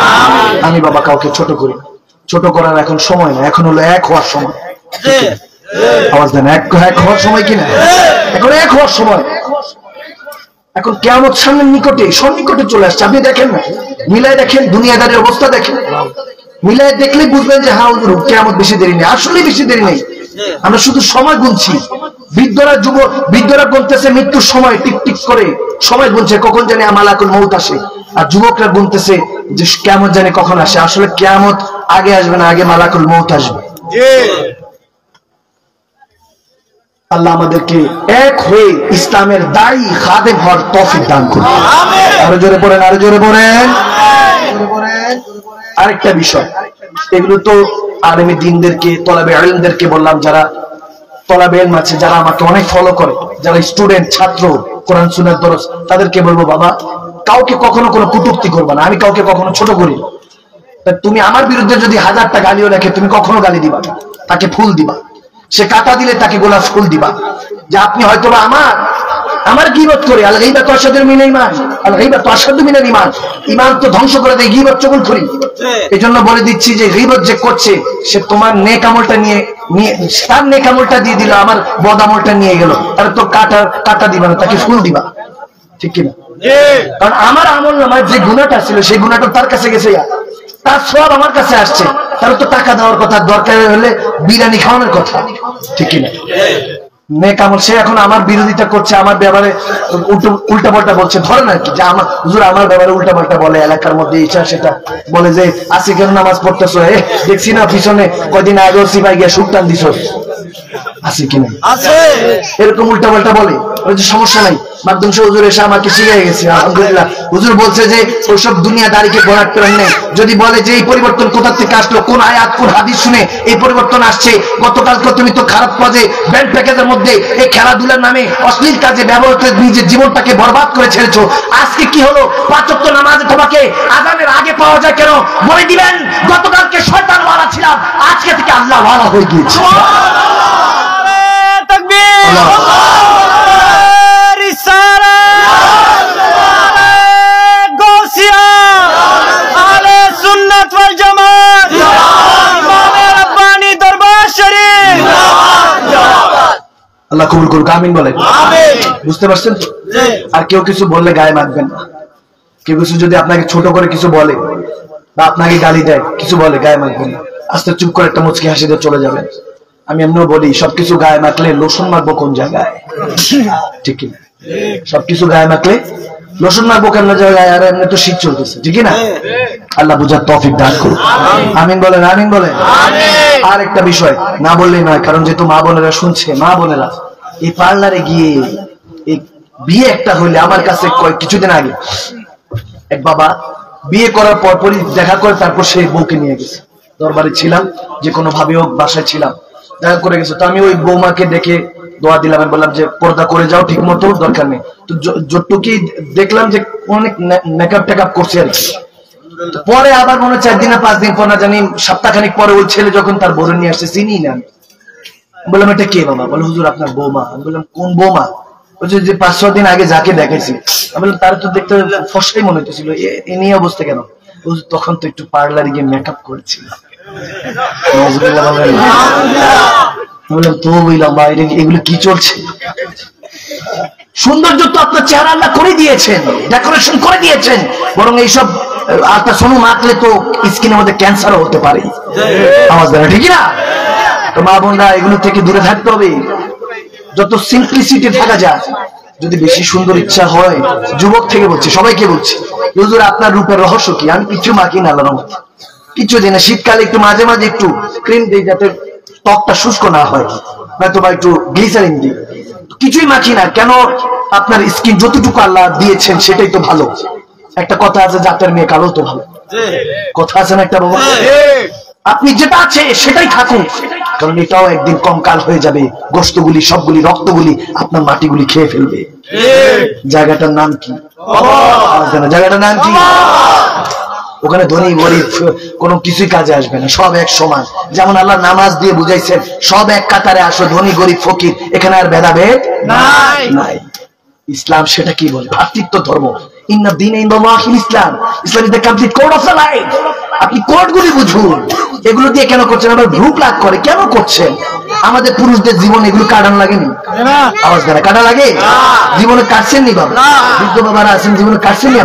আমি বাবা কাউকে ছোট করি, ছোট করার এখন সময় না, এখন হলো এক হওয়ার সময়। আওয়াজ দেন, এক হওয়ার সময় কিনা? এখন এক হওয়ার সময়। এখন কিয়ামত সামনের নিকটে, সন্নিকটে চলে আসছে। আপনি দেখেন না, মিলাই দেখেন, দুনিয়াদারের অবস্থা দেখেন, মিলাই দেখলে বুঝবেন যে হ্যাঁ হুজুর কিয়ামত বেশি দেরি নেই। আসলে বেশি দেরি নেই, আমরা শুধু সময় গুনছি। বৃদ্ধরা গুনতেছে মৃত্যুর সময়, টিক টিক করে সময় গুনছে কখন জানি মালাকুল মউত আসে, আর যুবকরা গুনতেছে যে কিয়ামত জানি কখন আসে। আসলে কিয়ামত আগে আসবে না, আগে মালাকুল মউত আসবে। আল্লাহ আমাদেরকে এক হয়ে ইসলামের দায়ী খাদেম হওয়ার তৌফিক দান করুন। আরো জোরে পড়েন, আরো জোরে পড়েন। আরেকটা বিষয়, এগুলো তো আলেমে দ্বীনদেরকে, তলাবে ইলমদেরকে বললাম, যারা তলাবে ইলম আছে, যারা আমাকে অনেক ফলো করে, যারা স্টুডেন্ট ছাত্র কোরআন সুন্নাত দরস, তাদেরকে বলবো বাবা কাউকে কখনো কোনো কটূক্তি করবে না। আমি কাউকে কখনো ছোট করি না। তুমি আমার বিরুদ্ধে যদি 1000টা গালিও লেখে, তুমি কখনো গালি দিবা না, তাকে ফুল দিবা। সে কাটা দিলে তাকে গোলাপ ফুল দিবা, যে আপনি হয়তো আমার গীবত করে, আল গীবাতু আশাদু মিনাল ঈমান, আল গীবাতু আশাদু মিনাল ঈমান, ঈমান তো ধ্বংস করে দেয় গীবত চগলখড়ি। এজন্য বলে দিচ্ছি যে গীবত যে করছে, সে তোমার নেক আমলটা নিয়ে তার নেক আমলটা দিয়ে দিল, আমার বদ আমলটা নিয়ে গেল, তার তো কাটা দিবা না, তাকে ফুল দিবা। ঠিক কিনা? কারণ আমার আমল নামায় যে গুনাহটা ছিল, সেই গুনাহটা তার কাছে গেছে, তার সব আমার কাছে আসছে, তার তো টাকা দেওয়ার কথা, দরকার হলে বিরিয়ানি খাওয়ানোর কথা। ঠিক কিনা? নেক আমল সে এখন আমার বিরোধিতা করছে, আমার ব্যাপারে উল্টা পাল্টা বলছে। ধরেন আর কি, যে আমার হুজুর আমার ব্যাপারে উল্টা পাল্টা বলে, এলাকার মধ্যে এটা সেটা বলে, যে আসি কেন নামাজ পড়তেছো, দেখছি না পিছনে কয়দিন আগেও সিপাই গিয়ে সুকটান দিছ, আছে কিনা? এরকম উল্টা পাল্টা বলে, সমস্যা নাই। মাকদুম হুজুর এসে আমাকে শিখিয়ে গেছে, আলহামদুলিল্লাহ। হুজুর বলছে যে ওইসব দুনিয়াদারিকে ভরাট করে নেই। যদি বলে যে এই পরিবর্তন কোথা থেকে আসলো, কোন আয়াত কোন হাদিস শুনে এই পরিবর্তন আসছে, গতকালকে তুমি তো খারাপ কাজে ব্যান্ড প্যাকেজের মধ্যে এই খেলাধুলার নামে অশ্লীল কাজে ব্যবহার করে নিজের জীবনটাকে বরবাদ করে ছেড়েছো। আজকে কি হলো? 5 ওয়াক্ত নামাজে তোমাকে আযানের আগে পাওয়া যায় কেন? বলে দিবেন গতকালকে শয়তান ওয়ালা ছিলাম, আজকে থেকে আল্লাহ ওয়ালা হয়ে গিয়েছে। আল্লাহ কবুল করুক, আমিন বলেন। বুঝতে পারছেন তো? আর কেউ কিছু বললে গায়ে মাখবেন না। কেউ কিছু যদি আপনাকে ছোট করে কিছু বলে বা আপনাকে গালি দেয়, কিছু বলে, গায়ে মাখবেন না। আস্তে চুপ করে একটা মুচকি হাসি দিয়ে চলে যাবেন। আমি এমনিও বলি, সবকিছু গায়ে মাখলে লোশন মাখবো কোন জায়গায়? ঠিক কিনা? সবকিছু গায়ে মাখলে লোশন মাখবো কেন জায়গায়? আর এমনি তো শীত চলতেছে, ঠিক না? আল্লাহ বুঝার তৌফিক দান করুন, আমিন বলেন, আমিন বলেন। আর একটা বিষয় না বললেই নয়, কারণ যেহেতু মা বোনেরা শুনছে, মা বোনেরা এই পার্লারে গিয়ে এই বিয়ে একটা হইলে, আমার কাছে কিছুদিন আগে এক বাবা বিয়ে করার পরপরই দেখা করে তারপর সেই বউকে নিয়ে গেছে। দরবারে ছিলাম, যে কোনো ভাবে হোক বাসায় ছিলাম, দেখা করে গেছে। তো আমি ওই বৌমাকে ডেকে দোয়া দিলাম, আমি বললাম যে পর্দা করে যাও, ঠিক মতো, দরকার নেই। তো যতটুকুই দেখলাম যে অনেক মেকআপ টেকআপ করছে আর কি। পরে আবার মনে 4 দিন না 5 দিন পর, না জানি সপ্তাহখানিক পরে, ওই ছেলে যখন তার বোন নিয়ে আসছে, চিনি না। বললাম এটা কে বাবা? বলে হুজুর আপনার বৌমা। আমি বললাম কোন বৌমা? বলছে যে 5-6 দিন আগে যাকে দেখাইছি। আমি বললাম তার তো দেখতে ফর্সাই মনে হইতেছিল, এ নিয়ে অবস্থা কেন? তখন তো একটু পার্লারে গিয়ে মেকআপ করেছিল। বললাম তো বললাম বাইরে এগুলো কি চলছে? সৌন্দর্য তো আপনার চেহারা আল্লাহ করে দিয়েছেন, ডেকোরেশন করে দিয়েছেন, বরং এইসব আল্ট্রাসাউন্ড মারলে তো স্কিনের মধ্যে ক্যান্সারও হতে পারে। আওয়াজ দেয়, ঠিক না? তো মা বোনরা এগুলো থেকে দূরে থাকতে হবে, যত সিম্পলিসিটি থাকা যায়। যদি বেশি সুন্দর ইচ্ছা হয়, যুবক থেকে বলছি, সবাইকে বলছি, হুজুর আপনার রূপের রহস্য কি? আমি কিছু মাখি না, আল্লাহর রহমতে কিছু দিই না। শীতকালে একটু মাঝে মাঝে একটু ক্রিম দিই, যাতে ত্বকটা শুষ্ক না হয়। নয়তো বা একটু গ্লিসারিন দিই, কিছুই মাখি না কেন? আপনার স্কিন যতটুকু আল্লাহ দিয়েছেন সেটাই তো ভালো। একটা কথা আছে, জাতের মেয়ে কালো তো ভালো, কথা আছে না একটা বাবা? আপনি যেটা আছে সেটাই থাকুন, কারণ এটাও একদিন কঙ্কাল হয়ে যাবে, গোশতগুলি সবগুলি রক্তগুলি আপনার মাটিগুলি খেয়ে ফেলবে। জায়গাটার নাম কি? জায়গাটার নাম কি? ওখানে ধনী গরিব কোনো কিছুই কাজে আসবে না, সব এক সমান। যেমন আল্লাহ নামাজ দিয়ে বুঝাইছেন সব এক কাতারে আসো, ধনী গরিব ফকির, এখানে আর ভেদাভেদ নাই। ইসলাম সেটা কি বলে? ভ্রাতৃত্ব ধর্ম। ইন্না দীন ইনদাল্লাহিল ইসলাম, Islam is the complete code of the life. আপনি কোডগুলি বুঝুন। এগুলো দিয়ে কেন করছেন? আবার গ্রুপ লাগ করে কেন করছেন? আমাদের পুরুষদের জীবন এগুলো কাটান লাগেনি? আওয়াজ দ্বারা কাটা লাগে? জীবনে কাটছেন নি বাবা? বৃদ্ধ বাবারা আছেন, জীবনে কাটছেন নি?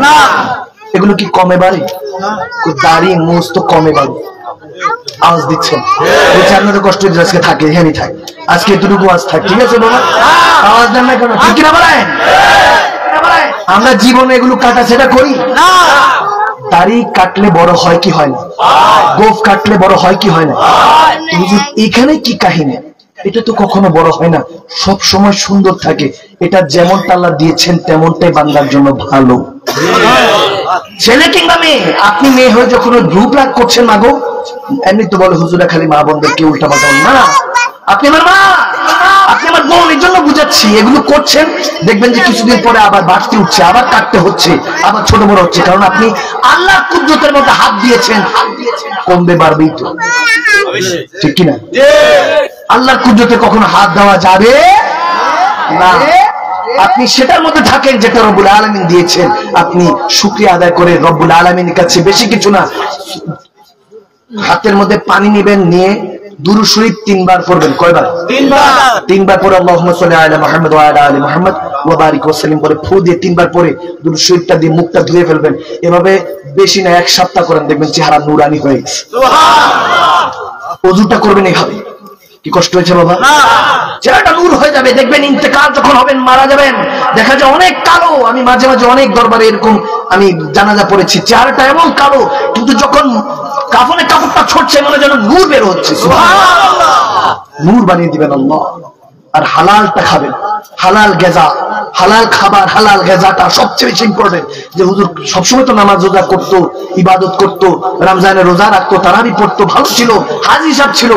এগুলো কি কমে বাড়ে? দাড়ি মুছ তো কমে বাড়ে। আওয়াজ দিচ্ছেন? আপনাদের কষ্ট আজকে থাকে, হ্যাঁ থাকে, আজকে এতটুকু আওয়াজ থাকে, ঠিক আছে বাবা? আওয়াজ দেন না কেন? ঠিক কিনা বলেন? আমরা জীবনে এগুলো কাটা সেটা করি না। দাড়ি কাটলে বড় হয় কি হয় না? গোফ কাটলে বড় হয় কি হয় না? এখানে কি কাহিনী? এটা তো কখনো বড় হয় না, সব সময় সুন্দর থাকে। এটা যেমনটা আল্লাহ দিয়েছেন তেমনটাই বান্দার জন্য ভালো। ছেলে কিংবা মেয়ে, আপনি মেয়ে হয়ে যখন গ্রুপ লাগ করছেন মাগো, এমনি তো বলে হুজুরা খালি মা বোনদেরকে উল্টা পাল্টা না। আপনি আমার মা, আপনি আমার বোন, এই জন্য বুঝাচ্ছি। এগুলো করছেন, দেখবেন যে কিছুদিন পরে আবার বাড়তে উঠছে, আবার কাটতে হচ্ছে, আবার ছোট বড় হচ্ছে, কারণ আপনি আল্লাহর কুদরতের মধ্যে হাত দিয়েছেন। কমবে বাড়বেই তো, ঠিক কিনা? আল্লাহর কুদরতে কখনো হাত দেওয়া যাবে না। আপনি সেটার মধ্যে থাকেন যেটা রব্বুল আলামিন দিয়েছেন, আপনি শুকরিয়া আদায় করে রব্বুল আলামিনের কাছে বেশি কিছু না, হাতের মধ্যে পানি নেবেন, নিয়ে দুরূদ শরীফ 3 বার পড়বেন। কয়বার? 3 বার পরে আল্লাহুম্মা সাল্লি আলা মুহাম্মাদ ওয়া আলা আলি মুহাম্মাদ ওয়া বারিক ওয়া সাল্লিম পরে ফু দিয়ে 3 বার পরে দুরূদ শরীফটা দিয়ে মুখটা ধুয়ে ফেলবেন। এভাবে বেশি না 1 সপ্তাহ করেন, দেখবেন চেহারা নূরানি হয়ে গেছে। সুবহানাল্লাহ। ওযুটা করবেন এইভাবে। কি কষ্ট হয়েছে বাবা? চেহারাটা নূর হয়ে যাবে। দেখবেন ইন্তেকাল যখন হবেন, মারা যাবেন, দেখা যায় অনেক কালো। আমি মাঝে মাঝে অনেক দরবারে এরকম আমি জানাজা পড়েছি, চেহারাটা এমন কালো, কিন্তু যখন কাফনে কাপড়টা ছড়ছে মনে যেন নূর বের হচ্ছে। সুবহানাল্লাহ। নূর বানিয়ে দিবেন আল্লাহ। আর হালালটা খাবেন, হালাল গেজা, হালাল খাবার, হালাল গেজাটা সবচেয়ে বেশি ইম্পর্টেন্ট। যে হুজুর সবসময় তো নামাজ রোজা করতো, ইবাদত করতো, রমজানে রোজা রাখতো, তারাবি পড়তো, ভালো ছিল, হাজী সাহেব ছিল,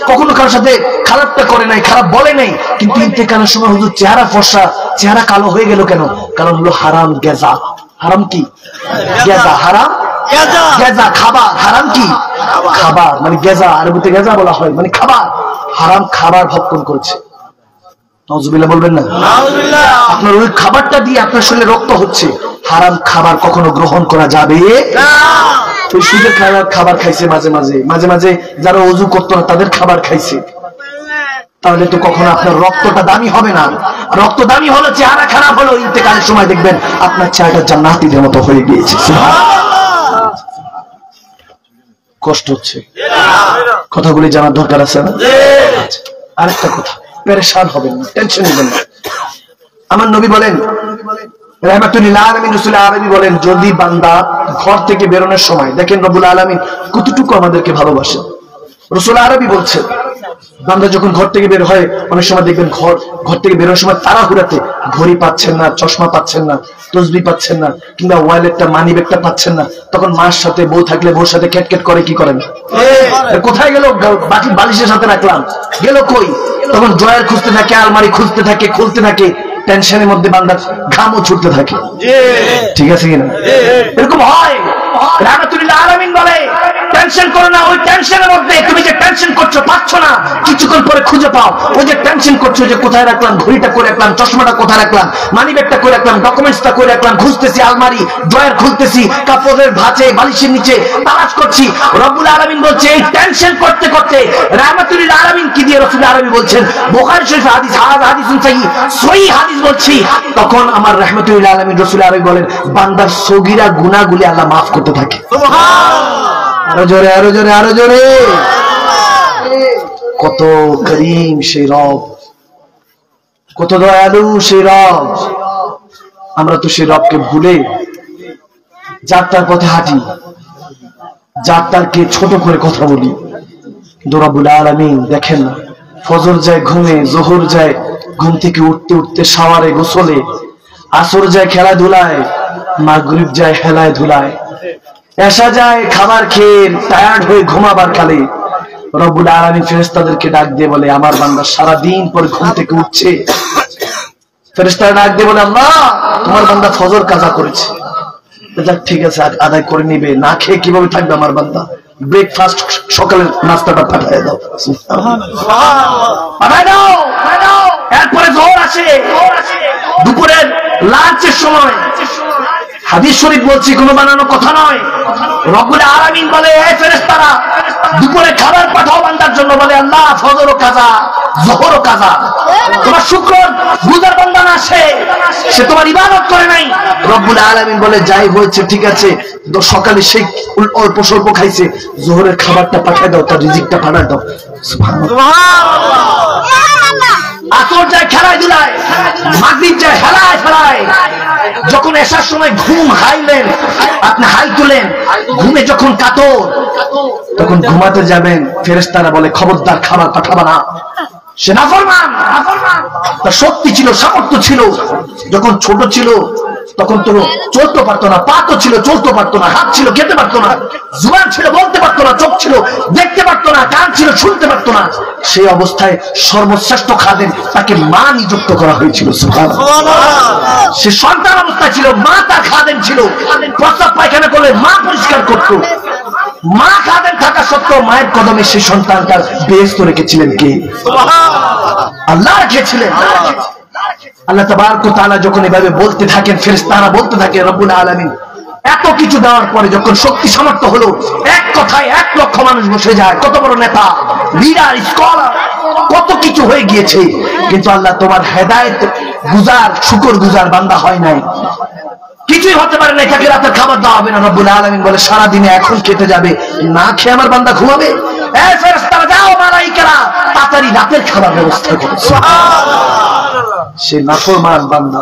কখনো কারোর সাথে খারাপটা করে নাই, খারাপ বলে নাই। কিন্তু ইন্তেকালের সময় হুজুর চেহারা ফর্সা, চেহারা কালো হয়ে গেল কেন? কারণ হলো হারাম গেজা। হারাম কি? গেজা। হারাম গেজা খাবার। হারাম কি? খাবার, মানে গেজা, আরবিতে গেজা বলা হয়, মানে খাবার। হারাম খাবার ভক্ষণ করেছে। নাউজুবিল্লাহ বলবেন না? আপনার ওই খাবারটা দিয়ে আপনার শরীরে রক্ত হচ্ছে। হারাম খাবার কখনো গ্রহণ করা যাবে না। ওই সুদের খাবার খাইছে, মাঝে মাঝে মাঝে মাঝে যারা ওযু করতো না তাদের খাবার খাইছে, তাহলে তো কখনো আপনার রক্তটা দামি হবে না। রক্ত দামি হলো, চেহারা খারাপ হলো, ইন্তেকালের সময় দেখবেন আপনার চেহারাটা জান্নাতীদের মতো হয়ে গিয়েছে। কষ্ট হচ্ছে? কথাগুলি জানার দরকার আছে না? আরেকটা কথা, পেরেশান হবেন না, টেনশন নেবেন না। আমার নবী বলেন, রাহমাতুল লিল আলামিন, রাসূল আরবি বলেন, যদি বান্দা ঘর থেকে বেরোনোর সময়, দেখেন রব্বুল আলামিন কতটুকু আমাদেরকে ভালোবাসেন। রাসূল আরবি বলছেন, বান্দা যখন ঘর থেকে বের হয়, অনেক সময় দেখবেন ঘর থেকে বেরোনোর সময় তাড়াহুড়াতে ঘড়ি পাচ্ছেন না, চশমা পাচ্ছেন না, তসবিহ পাচ্ছেন না, কিংবা ওয়ালেটটা, মানি ব্যাগটা পাচ্ছেন না। তখন মার সাথে, বউ থাকলে বউর সাথে খেটখেট করে, কি করেন? কোথায় গেল? বাকি বালিশের সাথে রাখলাম, গেল কই? তখন ড্রয়ার খুঁজতে থাকে, আলমারি খুঁজতে থাকে, খুলতে থাকে, টেনশনের মধ্যে বান্দার ঘামও ছুটতে থাকে। ঠিক আছে কিনা? এরকম হয়। রাহমাতুল লিল আলামিন বলে, টেনশন করো না, ওই টেনশনের মধ্যে তুমি যে টেনশন করছো, পাচ্ছ না, কিছুক্ষণ পরে খুঁজে পাও। ওই যে টেনশন করছো, যে কোথায় রাখলাম, ঘড়িটা করে রাখলাম, চশমাটা কোথায় রাখলাম, মানি ব্যাগটা করে রাখলাম, ডকুমেন্টসটা করে রাখলাম, খুঁজতেছি, আলমারি ড্রয়ার খুলতেছি, কাপড়ের ভাঁজে, বালিশের নিচে তালাশ করছি। রব্বুল আলামিন বলছে, এই টেনশন করতে করতে রাহমাতুল লিল আলামিন কি দিয়ে রাসূল আরবি বলছেন, বুখারী শরীফ হাদিস, হাদিসুন সহিহ হাদিস বলছি, তখন আমার রাহমাতুল লিল আলামিন রাসূল আরবি বলেন, বান্দার সগীরা গুনাহগুলি আল্লাহ মাফ করতে থাকে। সুবহানাল্লাহ। আরো জোরে, আরো জোরে, আরো জোরে। কত করিম সেই রব, কত দয়ালু সেই রব। আমরা তো সেই রবকে ভুলে যার তার পথে হাঁটি, যার তারকে ছোট করে কথা বলি। কিন্তু রব্বুল আলামিন দেখেন না, ফজর যায় ঘুমে, জোহর যায় ঘুম থেকে উঠতে উঠতে শাওয়ারে গোসলে, আসর যায় খেলাধুলায়, মাগরিব যায় হেলায় ধুলায়, এশা যায় খাবার খেয়ে টায়ার্ড হয়ে ঘুমাবার কালে রব্বুল আলামিন ফেরেশতাদেরকে ডাক দিয়ে বলে, আমার বান্দা সারাদিন পর ঘুম থেকে উঠছে। ফেরেশতারা ডাক দিয়ে বলে, আল্লাহ তোমার বান্দা ফজর কাজা করেছে, ঠিক আছে আদায় করে নিবে, না খেয়ে কিভাবে থাকবে আমার বান্দা, ব্রেকফাস্ট সকালের নাস্তাটা পাঠিয়ে দাও, পাঠিয়ে দাও। এরপরে জোহর আসে, দুপুরের লাঞ্চের সময়। হাদিস শরীফ বলছি, কোনো বানানো কথা নয়। রব্বুল আলামিন বলে, এই ফেরেশতারা দুপুরে খাবার পাঠাও বান্দার জন্য। বলে, আল্লাহ ফজরও কাজা জোহরও কাজা, তোমার শুকর গুজার বান্দা না, সে তোমার ইবাদত করে নাই। রব্বুল আলামিন বলে, যাই হয়েছে ঠিক আছে, সকালে সে অল্প স্বল্প খাইছে, জোহরের খাবারটা পাঠিয়ে দাও, তার রিজিকটা পাঠিয়ে দাও। আসর যায় খেলায় ধুলায়, মাগরিব যায় হেলায় ফেলায়। যখন এসার সময় ঘুম হাইলেন, আপনি হাই তুলেন, ঘুমে যখন কাতর, তখন ঘুমাতে যাবেন, ফেরেশতারা বলে, খবরদার খাবার পাঠাবা না, সে নাফরমান। তার শক্তি ছিল, সামর্থ্য ছিল, যখন ছোট ছিল তখন তো চলতে পারতো না, পা তো ছিল চলতে পারতো না, হাত ছিল খেতে পারতো না, জুবান ছিল বলতে পারতো না, চোখ ছিল দেখতে পারতো না, কান ছিল শুনতে পারতো না। সেই অবস্থায় সর্বশ্রেষ্ঠ খাদেম তাকে মা নিযুক্ত করা হয়েছিল। সুবহানাল্লাহ। সে সন্তান অবস্থায় ছিল, মা তার খাদেম ছিল, প্রস্রাব পায়খানা করলে মা পরিষ্কার করতো। মা খাদেম থাকা সত্ত্বেও মায়ের কদমে সেই সন্তানটার বেহেশত রেখেছিলেন কে? আল্লাহ রেখেছিলেন। আল্লাহ তাবারক ওয়া তাআলা যখন এভাবে বলতে থাকেন, ফেরেশতারা বলতে থাকে, রব্বুল আলামিন এত কিছু দেওয়ার পরে যখন শক্তি সামর্থ্য হলো, এক কথায় 1 লক্ষ মানুষ বসে যায়, কত বড় নেতা, লিডার, স্কলার, কত কিছু হয়ে গিয়েছে, কিন্তু আল্লাহ তোমার হেদায়েত গুজার, শুকর গুজার বান্দা হয় নাই, কিছুই হতে পারে না, তাকে রাতের খাবার দেওয়া হবে না। রব্বুল আলামিন বলে, সারাদিনে এখন খেতে যাবে, না খেয়ে আমার বান্দা ঘুমাবে? এই ফেরেশতারা যাও, মালায়েকারা তাড়াতাড়ি রাতের খাবার ব্যবস্থা করো। সে নাফরমান বান্দা।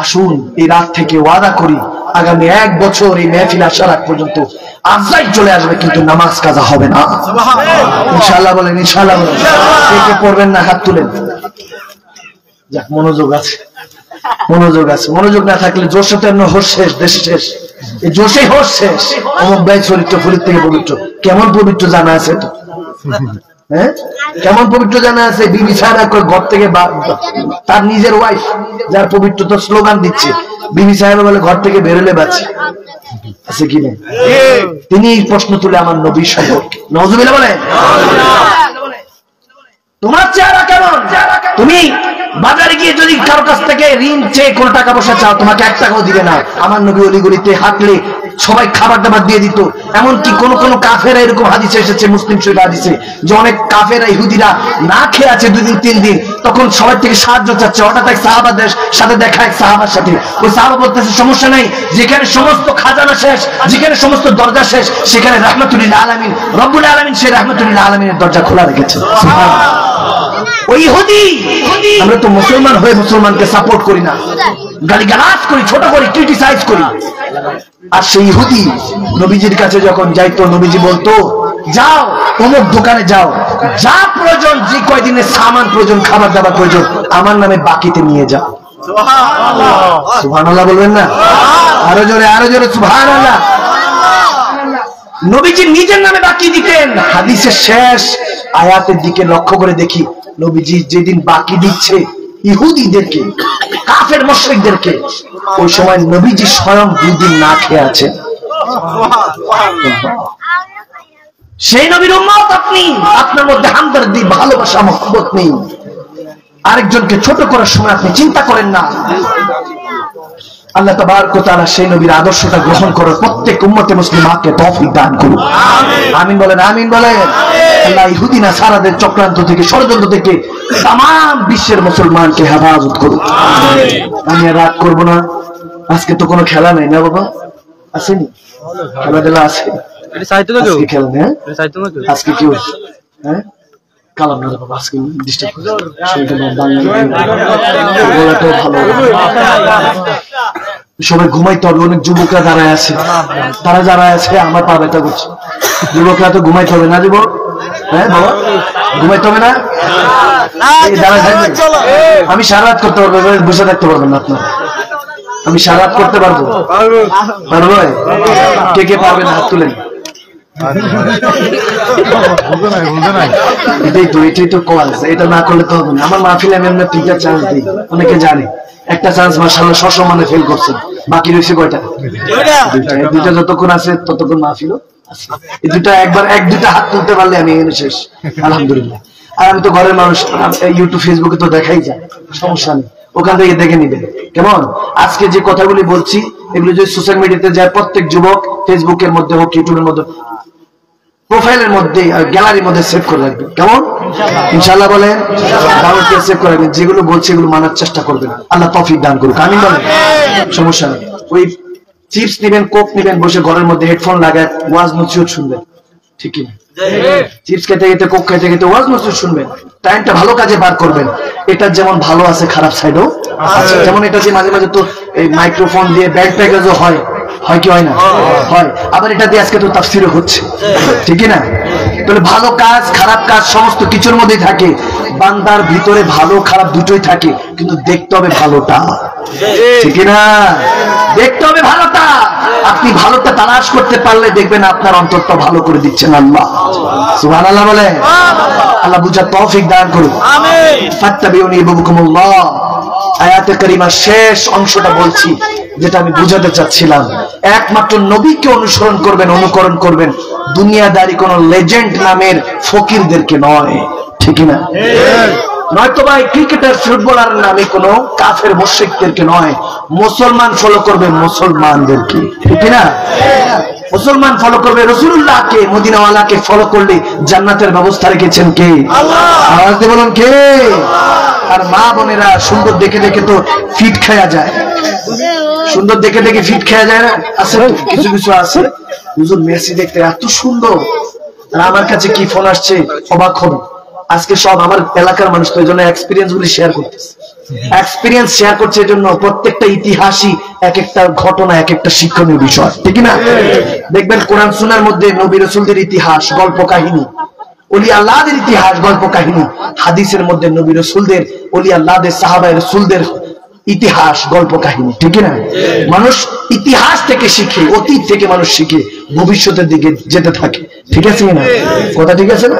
আসুন এই রাত থেকে ওয়াদা করি, আগামী 1 বছর এই মেহফিল আসার আগ পর্যন্ত আজাই চলে আসবে, কিন্তু নামাজ কাজা হবে না। ইনশাআল্লাহ বলেন, ইনশাআল্লাহ বলেন। কে পড়বেন না হাত তুলেন। যাক, মনোযোগ আছে, মনোযোগ আছে। মনোযোগ না থাকলে জোশে তেমন হোস শেষ, দেশ শেষ, এই জোশে হোস শেষ। অমুক ভাই চরিত্র ফরিদ থেকে পবিত্র, কেমন পবিত্র জানা আছে তো? হ্যাঁ, কেমন পবিত্র জানা আছে? বিবি সাহেব ঘর থেকে, তার নিজের ওয়াইফ যার পবিত্রতা স্লোগান দিচ্ছে, বিবি সাহেব বলে ঘর থেকে বেরোলে বাঁচি আছে কি না? তিনি প্রশ্ন তুলে আমার নবীর সম্পর্কে, নাউযুবিল্লাহ বলেন, তোমার চেহারা কেমন? তুমি বাজারে গিয়ে যদি কারো কাছ থেকে ঋণ চেয়ে কোনো টাকা পয়সা চাও, তোমাকে 1 টাকাও দিবে না। আমার নবী অলিগলিতে হাঁটলে সবাই খাবার দাবার দিয়ে দিত। এমনকি কোন কোন কাফেরা, এরকম হাদিসে এসেছে, মুসলিম শরীফ হাদিসে, যে অনেক কাফেরা ইহুদিরা না খেয়ে আছে 2 দিন 3 দিন, তখন সবাই থেকে সাহায্য চাচ্ছে। হঠাৎ এক সাহাবাদের সাথে দেখা, এক সাহাবার সাথে, ওই সাহাবা বলতেছে, সমস্যা নাই, যেখানে সমস্ত খাজানা শেষ, যেখানে সমস্ত দরজা শেষ, সেখানে রাহমাতুল আলামিন, রব্বুল আলামিন সেই রাহমাতুল আলামিনের দরজা খোলা রেখেছেন। সুবহানাল্লাহ। ওই ইহুদি, আমরা তো মুসলমান হয়ে মুসলমানকে সাপোর্ট করি না, গালিগালাজ করি, ছোট করি, ক্রিটিসাইজ করি। আর সেই ইহুদি নবীজির কাছে যখন যাইতো, নবীজি বলতো, যাও অমুক দোকানে যাও, যা প্রয়োজন, যে কয়দিনের সামান প্রয়োজন, খাবার দাবার প্রয়োজন, আমার নামে বাকিতে নিয়ে যাও। সুবহানাল্লাহ বলবেন না? আরো জোরে, আরো জোরে সুবহানাল্লাহ। নবীজি নিজের নামে বাকি দিতেন। হাদিসের শেষ আয়াতের দিকে লক্ষ্য করে দেখি, নবীজি যেদিন বাকি দিচ্ছে ইহুদিদেরকে, কাফের মুশরিকদেরকে, ওই সময় নবীজি স্বয়ং 2 দিন না খেয়ে আছেন। সেই নবীর উম্মত আপনি, আপনার মধ্যে হামদর্দি, ভালোবাসা, মহব্বত নেই। আরেকজনকে ছোট করার সময় আপনি চিন্তা করেন না। আল্লাহ তাবারক ওয়া তাআলা সেই নবীর আদর্শটা গ্রহণ করার প্রত্যেক উম্মতে মুসলিমাকে তৌফিক দান করুন। আমিন বলেন, আমিন বলেন। আল্লাহ ইহুদি নাসারাদের চক্রান্ত থেকে, ষড়যন্ত্র থেকে তাম বিশ্বের মুসলমানকে হেফাজত করুন। আমি আর রাত করবো না। আজকে তো কোনো খেলা নাই না বাবা? আসেনি? খেলাধুলা আছে? খেলা নেই? আজকে কি হচ্ছে? হ্যাঁ, কালাম না বাবা, আজকে ডিস্টার্ব সবাই ঘুমাইতে হবে। অনেক যুবকরা দাঁড়ায় আছে, তারা যারা আছে আমার পা ব্যথা করছে। যুবকরা তো ঘুমাইতে হবে না, যুবক হ্যাঁ বাবা ঘুমাইতে হবে না? আমি সারা রাত করতে পারবো, বসে থাকতে পারবেন না আপনার? আমি সারা রাত করতে পারবো? পারবো? কে কে পারবেন হাত তুলেন। এটাই তো কল, এটা না করলে তো হবে না। আমার মাহফিলে আমি আপনার তিনটা চান্স দিই, অনেকে জানে। একটা চান্স মাশাআল্লাহ সসম্মানে ফেল করছেন, বাকি রয়েছে কয়টা? দুইটা। যতক্ষণ আছে ততক্ষণ মাহফিলও আছে। এই দুটা একবার এক দুটা হাত তুলতে পারলে আমি এখানে শেষ, আলহামদুলিল্লাহ। আর আমি তো ঘরের মানুষ, ইউটিউব ফেসবুকে তো দেখাই যায়, সমস্যা নেই, ওখান থেকে দেখে নিবেন। কেমন? আজকে যে কথাগুলি বলছি এগুলো যদি সোশ্যাল মিডিয়াতে যায়, প্রত্যেক যুবক ফেসবুকের মধ্যে হোক, ইউটিউবের মধ্যে, প্রোফাইলের মধ্যে আর গ্যালারির মধ্যে সেভ করে রাখবেন। কেমন? ইনশাআল্লাহ বলেন। ডাউনলোড করে সেভ করে রাখবেন। যেগুলো বলছি এগুলো মানার চেষ্টা করবেন। আল্লাহ তৌফিক দান করুক, আমিন বলেন। সমস্যা নেই। ওই চিপস নিবেন, কোক নিবেন, বসে ঘরের মধ্যে হেডফোন লাগায় ওয়াজ নসিহত শুনবেন, ঠিক কি না? চিপস খেতে খেতে, কোক খেতে খেতে ওয়াজ নসিহত শুনবেন, টাইমটা ভালো কাজে বার করবেন। এটা যেমন ভালো আছে, খারাপ সাইডও আছে। যেমন এটা যে মাঝে মাঝে তো এই মাইক্রোফোন দিয়ে ব্যাক প্যাকেজও হয় কি হয় না? হয়। আবার এটা দিয়ে আজকে তো তাফসীরও হচ্ছে, ঠিক না? তাহলে ভালো কাজ খারাপ কাজ সমস্ত কিছুর মধ্যেই থাকে। বান্দার ভিতরে ভালো খারাপ দুটোই থাকে, কিন্তু দেখতে হবে ভালোটা, ঠিক না? দেখতে হবে ভালোটা। আপনি ভালোটা তালাশ করতে পারলে দেখবেন আপনার অন্তরটা ভালো করে দিচ্ছেন আল্লাহ। সুবহানাল্লাহ বলে। আল্লাহ বুঝার তৌফিক দান করুন, আমিন। ফাত্তাবিউনি ইউহিব্বুকুমুল্লাহ। আয়াতে কারিমার শেষ অংশটা বলছি, যেটা আমি বুঝাতে চাচ্ছিলাম। একমাত্র নবীকে অনুসরণ করবেন, অনুকরণ করবেন, দুনিয়াদারি কোন লেজেন্ড নামের ফকিরদেরকে নয়, ঠিক না? নয়তো ভাই ক্রিকেটার ফুটবলার নামে কোন কাফের মুশরিকদেরকে নয়। মুসলমান ফলো করবে মুসলমানদেরকে, ঠিক না? মুসলমান ফলো করবে রাসূলুল্লাহকে, মদিনাওয়ালাকে ফলো করলে জান্নাতের ব্যবস্থা রেখেছেন কে? আল্লাহ। আওয়াজ দিয়ে বলুন কে? আর মা বোনেরা সুন্দর দেখে দেখে তো ফিট খাওয়া যায়, সুন্দর দেখে দেখে ফিট খাওয়া যায় না? আছে কিছু কিছু আছে, হুজুর মেসি দেখতে এত সুন্দর, আর আমার কাছে কি ফোন আসছে অবাক হবে। আজকে সব আমার এলাকার মানুষ তো এই জন্য এক্সপিরিয়েন্স গুলি শেয়ার করতেছে, এক্সপিরিয়েন্স শেয়ার করছে। এই জন্য প্রত্যেকটা ইতিহাসই এক একটা ঘটনা, এক একটা শিক্ষণীয় বিষয়, ঠিক না? দেখবেন কোরআন সুন্নাহর মধ্যে নবী রাসূলদের ইতিহাস, গল্প কাহিনী, ওলি আল্লাহদের ইতিহাস, গল্প কাহিনী। হাদিসের মধ্যে নবী রাসূলদের, ওলি আল্লাহদের, সাহাবায়ে রাসূলদের ইতিহাস, গল্প কাহিনী, ঠিক না? মানুষ ইতিহাস থেকে শিখে, অতীত থেকে মানুষ শিখে ভবিষ্যতের দিকে যেতে থাকে, ঠিক আছে না? কথা ঠিক আছে না?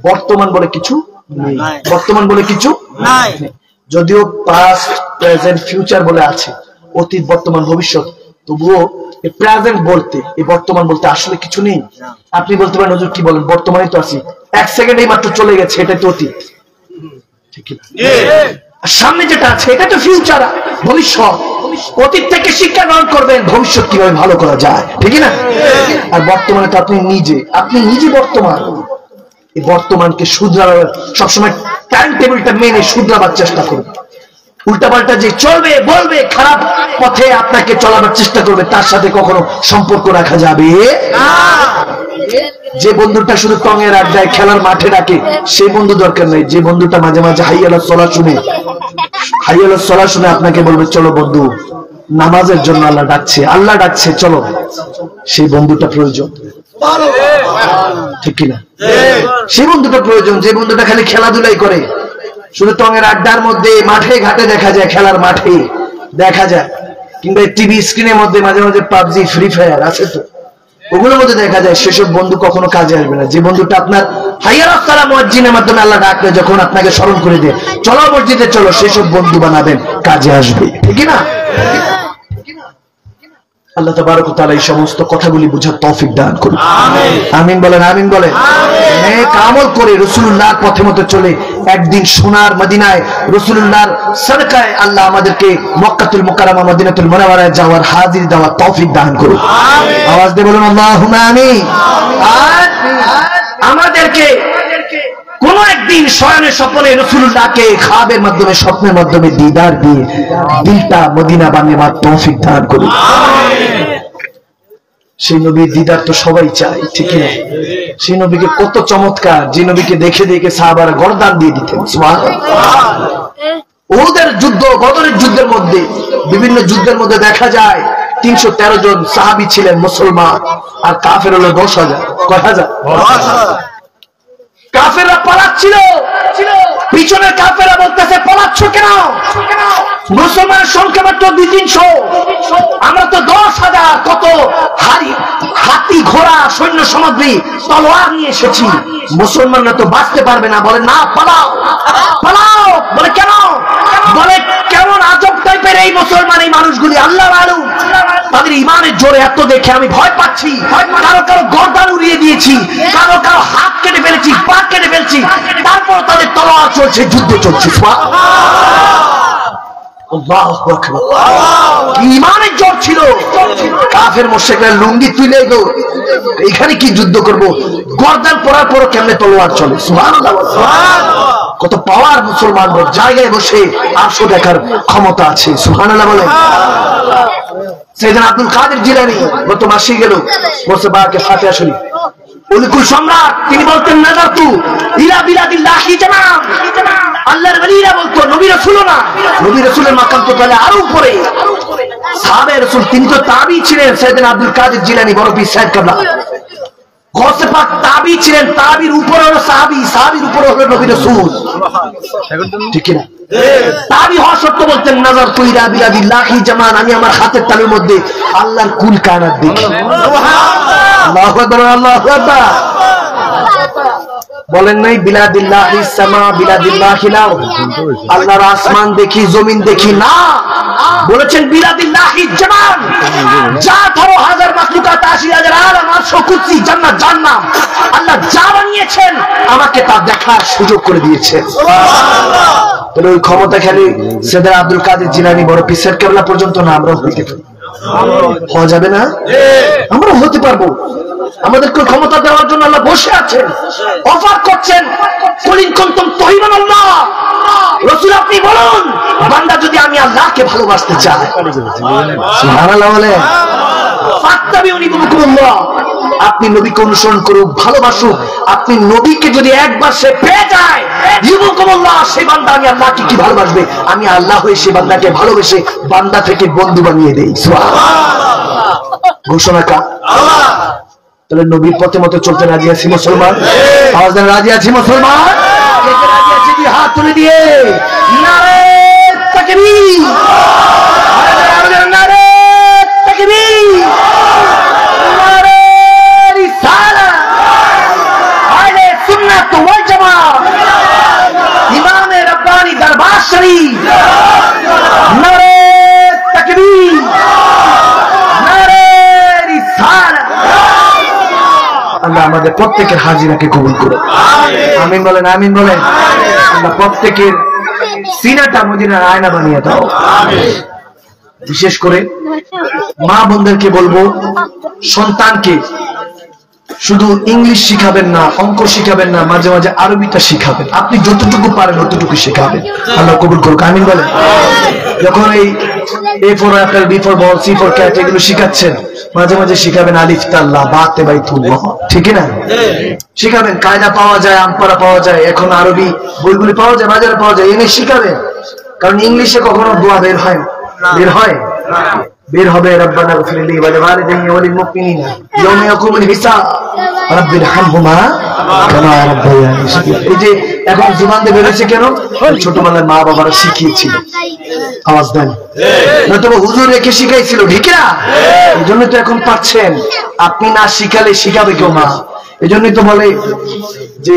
বর্তমান বলে কিছু নেই, বর্তমান বলে কিছু নাই। যদিও পাস্ট, প্রেজেন্ট, ফিউচার বলে আছে, অতীত, বর্তমান, ভবিষ্যৎ, তবুও এই প্রেজেন্ট বলতে, এই বর্তমান বলতে আসলে কিছু নেই। আপনি বলতে পারেন হুজুর কি বলেন, বর্তমানে তো আছি, এক সেকেন্ডেই মাত্র চলে গেছে, এটা তো অতীত, ঠিক না? সামনে যেটা আছে এটা তো ফিউচার, ভবিষ্যৎ। অতীত থেকে শিক্ষা গ্রহণ করবেন, ভবিষ্যৎ কিভাবে ভালো করা যায়, ঠিক না? আর বর্তমানে তো আপনি নিজে বর্তমান। এই বর্তমানকে শুধরাবার সবসময় টাইম টেবিলটা মেনে শুধরাবার চেষ্টা করবেন। উল্টাপাল্টা যে চলবে বলবে, খারাপ পথে আপনাকে চলাবার চেষ্টা করবে, তার সাথে কখনো সম্পর্ক রাখা যাবে না। যে বন্ধুটা শুধু টঙের আড্ডায়, খেলার মাঠে ডাকে, সেই বন্ধু দরকার নাই। যে বন্ধুটা মাঝে মাঝে হাইয়া আলাস সালাহ শুনে আপনাকে বলবে চলো বন্ধু, নামাজের জন্য আল্লাহ ডাকছে চলো, সেই বন্ধুটা প্রয়োজন, ঠিক কিনা? সেই বন্ধুটা প্রয়োজন। যে বন্ধুটা খালি খেলাধুলাই করে, শুধু টঙের আড্ডার মধ্যে, মাঠে ঘাটে দেখা যায়, খেলার মাঠে দেখা যায়, কিংবা টিভি স্ক্রিনের মধ্যে মাঝে মাঝে পাবজি, ফ্রি ফায়ার আছে তো, ওগুলোর মধ্যে দেখা যায়, সেসব বন্ধু কখনো কাজে আসবে না। যে বন্ধুটা আপনার হাইয়া আলাস সালাহ মুয়াজ্জিনের মাধ্যমে আল্লাহ ডাকবে, যখন আপনাকে স্মরণ করে দিয়ে চলো মসজিদে চলো, সেসব বন্ধু বানাবেন, কাজে আসবে, ঠিক না? আল্লাহ তাবারক ওয়া তাআলা এই সমস্ত কথাগুলি বুঝার তৌফিক দান করুন, আমিন বলেন, আমিন বলেন। নেক আমল করে রাসূলুল্লাহর পথে মতো চলে একদিন সোনার মদিনায় রাসূলুল্লাহর সদকায় আল্লাহ আমাদেরকে মক্কাতুল মুকাররমা, মদিনাতুল মুনাওয়ারায় যাওয়ার হাজির দেওয়ার তৌফিক দান করুন, আওয়াজ দিয়ে বলুন আল্লাহুম্মা আমিন। আর আমাদেরকে কোন একদিন শয়নে স্বপ্নে রাসূলুল্লাহকে খাবের মাধ্যমে, স্বপ্নের মাধ্যমে দিদার দিয়ে দিলটা মদিনা বানাবার তৌফিক দান করুন, আমিন। সেই নবীর দিদার তো সবাই চায়, ঠিক না? সেই নবীকে কত চমৎকার, যে নবীকে দেখে দেখে সাহাবারা গর্দান দিয়ে দিতেন, সুবহানাল্লাহ। ওদের যুদ্ধ, বদরের যুদ্ধের মধ্যে, বিভিন্ন যুদ্ধের মধ্যে দেখা যায় 313 জন সাহাবী ছিলেন মুসলমান, আর কাফের হলো 10,000। কয় হাজার? কাফেররা পালাচ্ছিল, পিছনের কাফেররা বলতেছে পালাচ্ছ কেন? মুসলমানের সংখ্যা মাত্র 200-300, আমরা তো 10,000, কত হাতি ঘোড়া সৈন্য সামগ্রী তলোয়ার নিয়ে এসেছি, মুসলমানরা তো বাঁচতে পারবে না। বলে না, পালাও পালাও। বলে কেন? বলে কেমন আজব টাইপের এই মুসলমান, এই মানুষগুলি, আল্লাহ মালুম, তাদের ইমানের জোরে এত দেখে আমি ভয় পাচ্ছি। কারো কারো গর্দান উড়িয়ে দিয়েছি, কারো কারো হাত কেটে ফেলেছি, পা কেটে ফেলছি, তারপর তাদের তলোয়ার চলছে, যুদ্ধ চলছে। ইমানের জোর ছিল। কাফের মুশরিকরা লুঙ্গি তুলে গো, এখানে কি যুদ্ধ করব? গর্দান পরার পর কেমনে তলোয়ার চলে। সুবহানাল্লাহ। কত পাওয়ার মুসলমানদের, জায়গায় বসে 800 দেখার ক্ষমতা আছে। সুবহানাল্লাহ বলে। সাইয়েদনা আব্দুল কাদের জিলানী গত মাসে গেল মোসবাকে ফাতিহা শরীফ, উলকুল সম্রাট, তিনি বলতেন নাযারতু ইলা বিলাদিল্লাহি জানাম। আল্লাহর ওলিরা বলতো নবী রাসূল না, নবী রাসূলের মাকাম তো তাহলে আরো উপরে। সাহাবে রাসূল, তিনি তো তাবী ছিলেন। সাইয়েদনা আব্দুল কাদের জিলানী বড় পীর সাহেব কাবলা গৌসে পাক তাবী ছিলেন, তাবীর উপরে হলো সাহাবী, সাহাবীর উপরে হলো নবী রাসূল। ঠিক না? তাবী হওয়া সত্য বলতেন নাযারতু ইলা বিলাদিল্লাহি জামান, আমি আমার হাতের তালুর মধ্যে আল্লাহর কুল কায়নাত দেখি। আল্লাহু আকবার, আল্লাহু আকবার। বলেন নাই বিলাদিল্লাহি সামা বিলাদিল্লাহি লাউ, আল্লাহর আসমান দেখি, জমিন দেখি না। বলেছেন বিলাদিল্লাহি জামান, যা ধরো হাজার মাখলুকাত, 80,000 আলাম, আরশ, কুরসি, জান্নাত, জাহান্নাম, আল্লাহ যা বানিয়েছেন আমাকে তা দেখার সুযোগ করে দিয়েছেন। সুবহানাল্লাহ। তাহলে ওই ক্ষমতা খালি সাইয়েদনা আব্দুল কাদের জিলানী বড় পীর সাহেব কেবলা পর্যন্ত না, আমরা হইতে পারি। হওয়া যাবে না? আমরা হতে পারবো। আমাদেরকে ক্ষমতা দেওয়ার জন্য আল্লাহ বসে আছেন, অফার করছেন। কুলিন কুনতুম তুহিবুনাল্লাহ, রাসূল আপনি বলুন, বান্দা যদি আমি আল্লাহকে ভালোবাসতে চাই, সুবহানাল্লাহ বলে, ফাত্তাবিউনি ইউহিব্বুকুমুল্লাহ, আপনি নবীকে অনুসরণ করুক, ভালোবাসুক। আপনি নবীকে যদি একবার সে পেয়ে যায়, ইউহিব্বুকুমুল্লাহ, সেই বান্দা আমি আল্লাহকে কি ভালোবাসবে, আমি আল্লাহ হয়ে সেই বান্দাকে ভালোবেসে বান্দা থেকে বন্ধু বানিয়ে দেই। সুবহানাল্লাহ। ঘোষণা কা আল্লাহ। তাহলে নবীর পথে মতো চলতে রাজি আছি মুসলমান? আওয়াজ দেন, রাজি আছি মুসলমান? কে কে রাজি আছি? দুই হাত তুলে দিয়ে নারে তাকবীর, নারে তাকবীর, নারে রিসালাত, আহলে সুন্নাত ওয়াল জামাত, ইমামে রব্বানি দরবার শরীফ, নারে তাকবীর, নারে রিসালাত। আল্লাহ আমাদের প্রত্যেকের হাজিরাকে কবুল করুন। আমিন বলেন, আমিন বলেন। আল্লাহ প্রত্যেকের সিনাটা মদিনার আয়না বানিয়ে দাও। বিশেষ করে মা বোনদেরকে বলবো, সন্তানকে শুধু ইংলিশ শিখাবেন না, অঙ্ক শিখাবেন না, মাঝে মাঝে আরবিটা শিখাবেন। আপনি যতটুকু পারেন ততটুকু শেখাবেন। আল্লাহ কবুল করুক। আমিন বলেন। যখন এই A for apple, B for ball, C for cat এগুলো শিখাচ্ছেন, মাঝে মাঝে শিখাবেন আলিফ তাল্লা বা তেবাইতুল্লাহ, ঠিক না? শিখাবেন। কায়দা পাওয়া যায়, আমপারা পাওয়া যায়, এখন আরবি বইগুলি পাওয়া যায়, বাজারে পাওয়া যায়, এনে শিখাবেন। কারণ ইংলিশে কখনো দোয়া বের হয় বের হবে রব্বানা গফিরলি ওয়া লিওয়ালিদাইহি ওয়া লিল মুমিনিনা ইয়াওমা ইয়াকুমুল হিসাব রাব্বিরহামহুমা কামা রাব্বায়ানি সগীরা। এই যে এখন জবান দিয়ে বেরোচ্ছে কেন? ছোটবেলায় মা বাবারা শিখিয়েছিল। আওয়াজ দেন। নয়তো হুজুর রেখে শিখাইছিল, ঠিক না? এই জন্য তো এখন পাচ্ছেন। আপনি না শিখালে শিখাবে কেউ মা। এই জন্যই তো বলে যে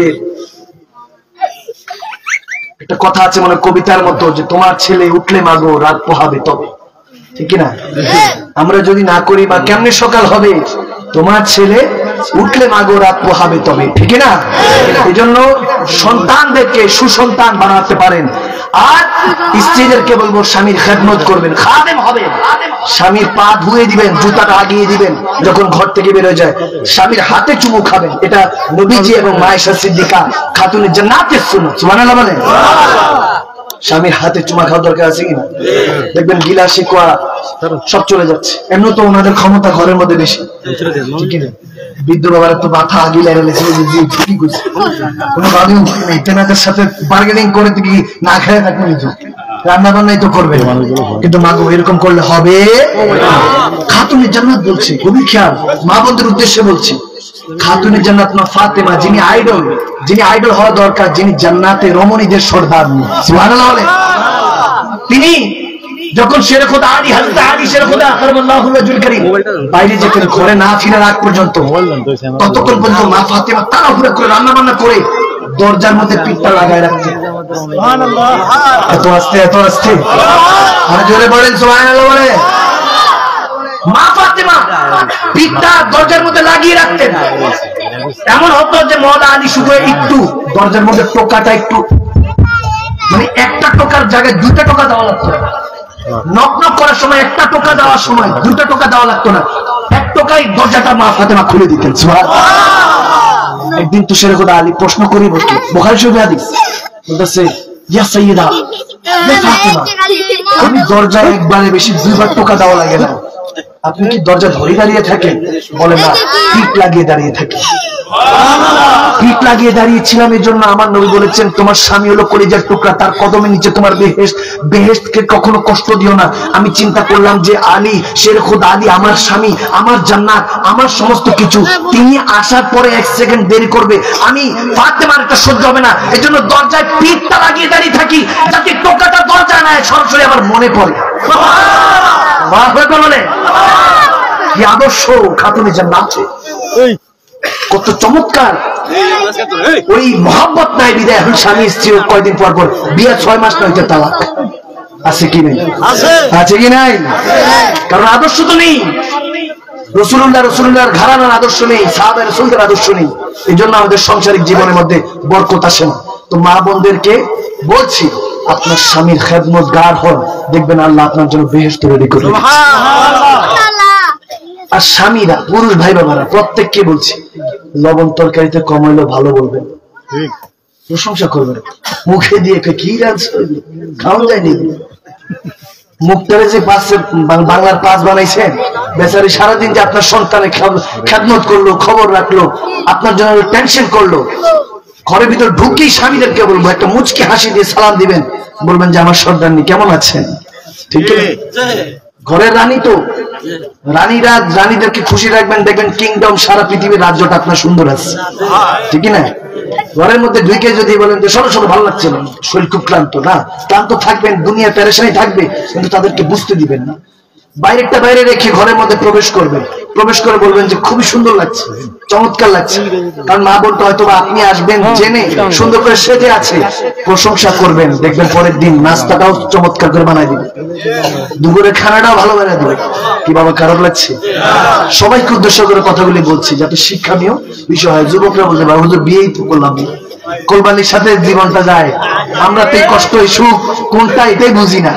একটা কথা আছে মানে কবিতার মতো, যে তোমার ছেলে উঠলে মাগো রাত পোহাবে তবে, ঠিক না? আমরা যদি না করি বা কেমনে সকাল হবে? তোমার ছেলে উঠলে মাগো রাত পোহাবে তবে, ঠিক না? এই জন্য সন্তানদেরকে সুসন্তান বানাতে পারেন। আর স্ত্রীদেরকে বলবো স্বামীর খেদমত করবেন, খাদেম হবেন। স্বামীর পা ধুয়ে দিবেন, জুতাটা আগিয়ে দিবেন যখন ঘর থেকে বের হয়ে যায়। স্বামীর হাতে চুমু খাবেন। এটা নবীজি এবং মায়েশা সিদ্দিকা খাতুনের জান্নাতের সুন্নাত। সুবহানাল্লাহ বলেন। স্বামীর হাতে চুমা খাওয়ার দরকার আছে কিনা? দেখবেন গিলা শিকোয়া সব চলে যাচ্ছে। এমনি তো ওনাদের ক্ষমতা ঘরের মধ্যে বেশি, ঠিক না? বৃদ্ধ বাবার তো মাথা গিলা কি করছে, কোনো ভাবেও তেনাদের সাথে বার্গেনিং করে কি না খেয়ে থাকবে, রান্না বান্নাই তো করবে, কিন্তু মা গো এরকম করলে হবে? খাতুনের জান্নাত বলছি, খুবই খেয়াল, মা বোনদের উদ্দেশ্যে বলছি। খাতুনে জান্নাত মা ফাতেমা, যিনি আইডল হওয়া দরকার, যিনি জান্নাতে রমণীদের সর্দার, সুবহানাল্লাহ বলে। তিনি যখন শেরে খোদা আলী, হযরত আলী শেরে খোদা কারামাল্লাহু ওয়াজহুল কারীম বাইরে যেতেন, ঘরে না ফিরার আগ পর্যন্ত, ততক্ষণ পর্যন্ত মা ফাতেমা তাড়াহুড়া করে রান্না বান্না করে দরজার মধ্যে পিঠটা লাগায় রাখতেন। সুবহানাল্লাহ। এত আস্তে আর জোরে বলেন সুবহানাল্লাহ বলে। মা ফাতেমা পিঠটা দরজার মধ্যে লাগিয়ে রাখতেন। এমন হতো যে মওলা আলী শুধু একটু দরজার মধ্যে টোকাটা একটু, মানে একটা টোকার জায়গায় দুইটা টোকা দেওয়া লাগতো। নক করার সময় একটা টোকা দেওয়ার সময় দুইটা টোকা দেওয়া লাগতো না, এক টোকাই দরজাটা মা ফাতেমা খুলে দিতেন। সুবহানাল্লাহ। একদিন তো শেরে খোদা আলী প্রশ্ন করি বসলো, বুখারী শরীফে হাদিস বলতেছে, ইয়া সাইয়্যিদা ইয়া ফাতেমা, আমি দরজায় একবারে বেশি দুইবার টোকা দেওয়া লাগে না, আপনি কি দরজা ধরে দাঁড়িয়ে থাকেন? বলে না, পিঠ লাগিয়ে দাঁড়িয়ে থাকি। পিঠ লাগিয়ে দাঁড়িয়েছিলাম এই জন্য আমার নবী বলেছেন, তোমার স্বামী হলো কলিজার টুকরা, তার কদমের নিচে তোমার বেহেশত, বেহেশতকে কখনো কষ্ট দিও না। আমি চিন্তা করলাম যে আলী, শের খোদা আলী আমার স্বামী, আমার জান্নাত, আমার সমস্ত কিছু, তিনি আসার পরে এক সেকেন্ড দেরি করবে, আমি ফাতেমার এটা সহ্য হবে না, এই জন্য দরজায় পিঠটা লাগিয়ে দাঁড়িয়ে থাকি, যাতে টোকাটা দরজা না সরাসরি আমার মনে পড়ে। বলে কি আদর্শ খাতুনে জান্নাত, কত চমৎকার। ওই মহব্বত নাই বিদায় এখন স্বামী স্ত্রী কয়দিন পর পর বিয়ে, 6 মাস নয় তালাক। আছে কি নেই? আছে কি নাই? কারণ আদর্শ তো নেই, রসুলুল্লাহর ঘরানার আদর্শ নেই, সাহাবা রাসূলদের আদর্শ নেই, এই জন্য আমাদের সাংসারিক জীবনের মধ্যে বরকত আসে না। তো মা বোনদেরকে বলছি, আপনার স্বামীর খেদমতগার হন, দেখবেন আল্লাহ আপনার জন্য বেহেশত তৈরি করে। আর স্বামীরা, পুরুষ ভাই বাবারা, প্রত্যেককে বলছি, লবণ তরকারিতে কম হইলেও ভালো বলবেন, প্রশংসা করবেন। মুখে দিয়ে কি রাঁধছ খাওয়া যায়নি, মুখটারে যে বাংলার 5 বানাইছেন, বেচারি সারাদিন যে আপনার সন্তানের খেদমত করলো, খবর রাখলো, আপনার জন্য টেনশন করলো, ঘরের ভিতর ঢুকেই স্বামীদেরকে বলবো, একটা মুচকি হাসি দিয়ে সালাম দিবেন, বলবেন যে আমার সর্দারনি কেমন আছেন, ঠিক আছে? ঘরের রানী তো, রানীদেরকে খুশি রাখবেন, দেখবেন কিংডম, সারা পৃথিবীর রাজ্যটা আপনার সুন্দর আছে, ঠিক না? ঘরের মধ্যে ঢুকে যদি বলেন যে সরো ভালো লাগছে না, শরীর খুব ক্লান্ত, না ক্লান্ত থাকবেন, দুনিয়া পেরেশানি থাকবে, কিন্তু তাদেরকে বুঝতে দিবেন না। বাইরেটা বাইরে রেখে ঘরের মধ্যে প্রবেশ করবেন, প্রবেশ করে বলবেন যে খুবই সুন্দর লাগছে, চমৎকার লাগছে। কারণ মা বলতে হয়তো আপনি আসবেন জেনে সুন্দর করে সেজে আছে, প্রশংসা করবেন, দেখবেন পরের দিন নাস্তাটাও চমৎকার করে বানাই দিবে, দুপুরের খানাটাও ভালো বানাই দিবে। কি বাবা খারাপ লাগছে? সবাইকে উদ্দেশ্য করে কথাগুলি বলছি যাতে শিক্ষণীয় বিষয় হয়। যুবকরা বলতে পারবো যে বিয়েই তো করলাম, কোরবানির সাথে জীবনটা যায়, আমরা তো কষ্ট সুখ কোনটা এটাই বুঝি না।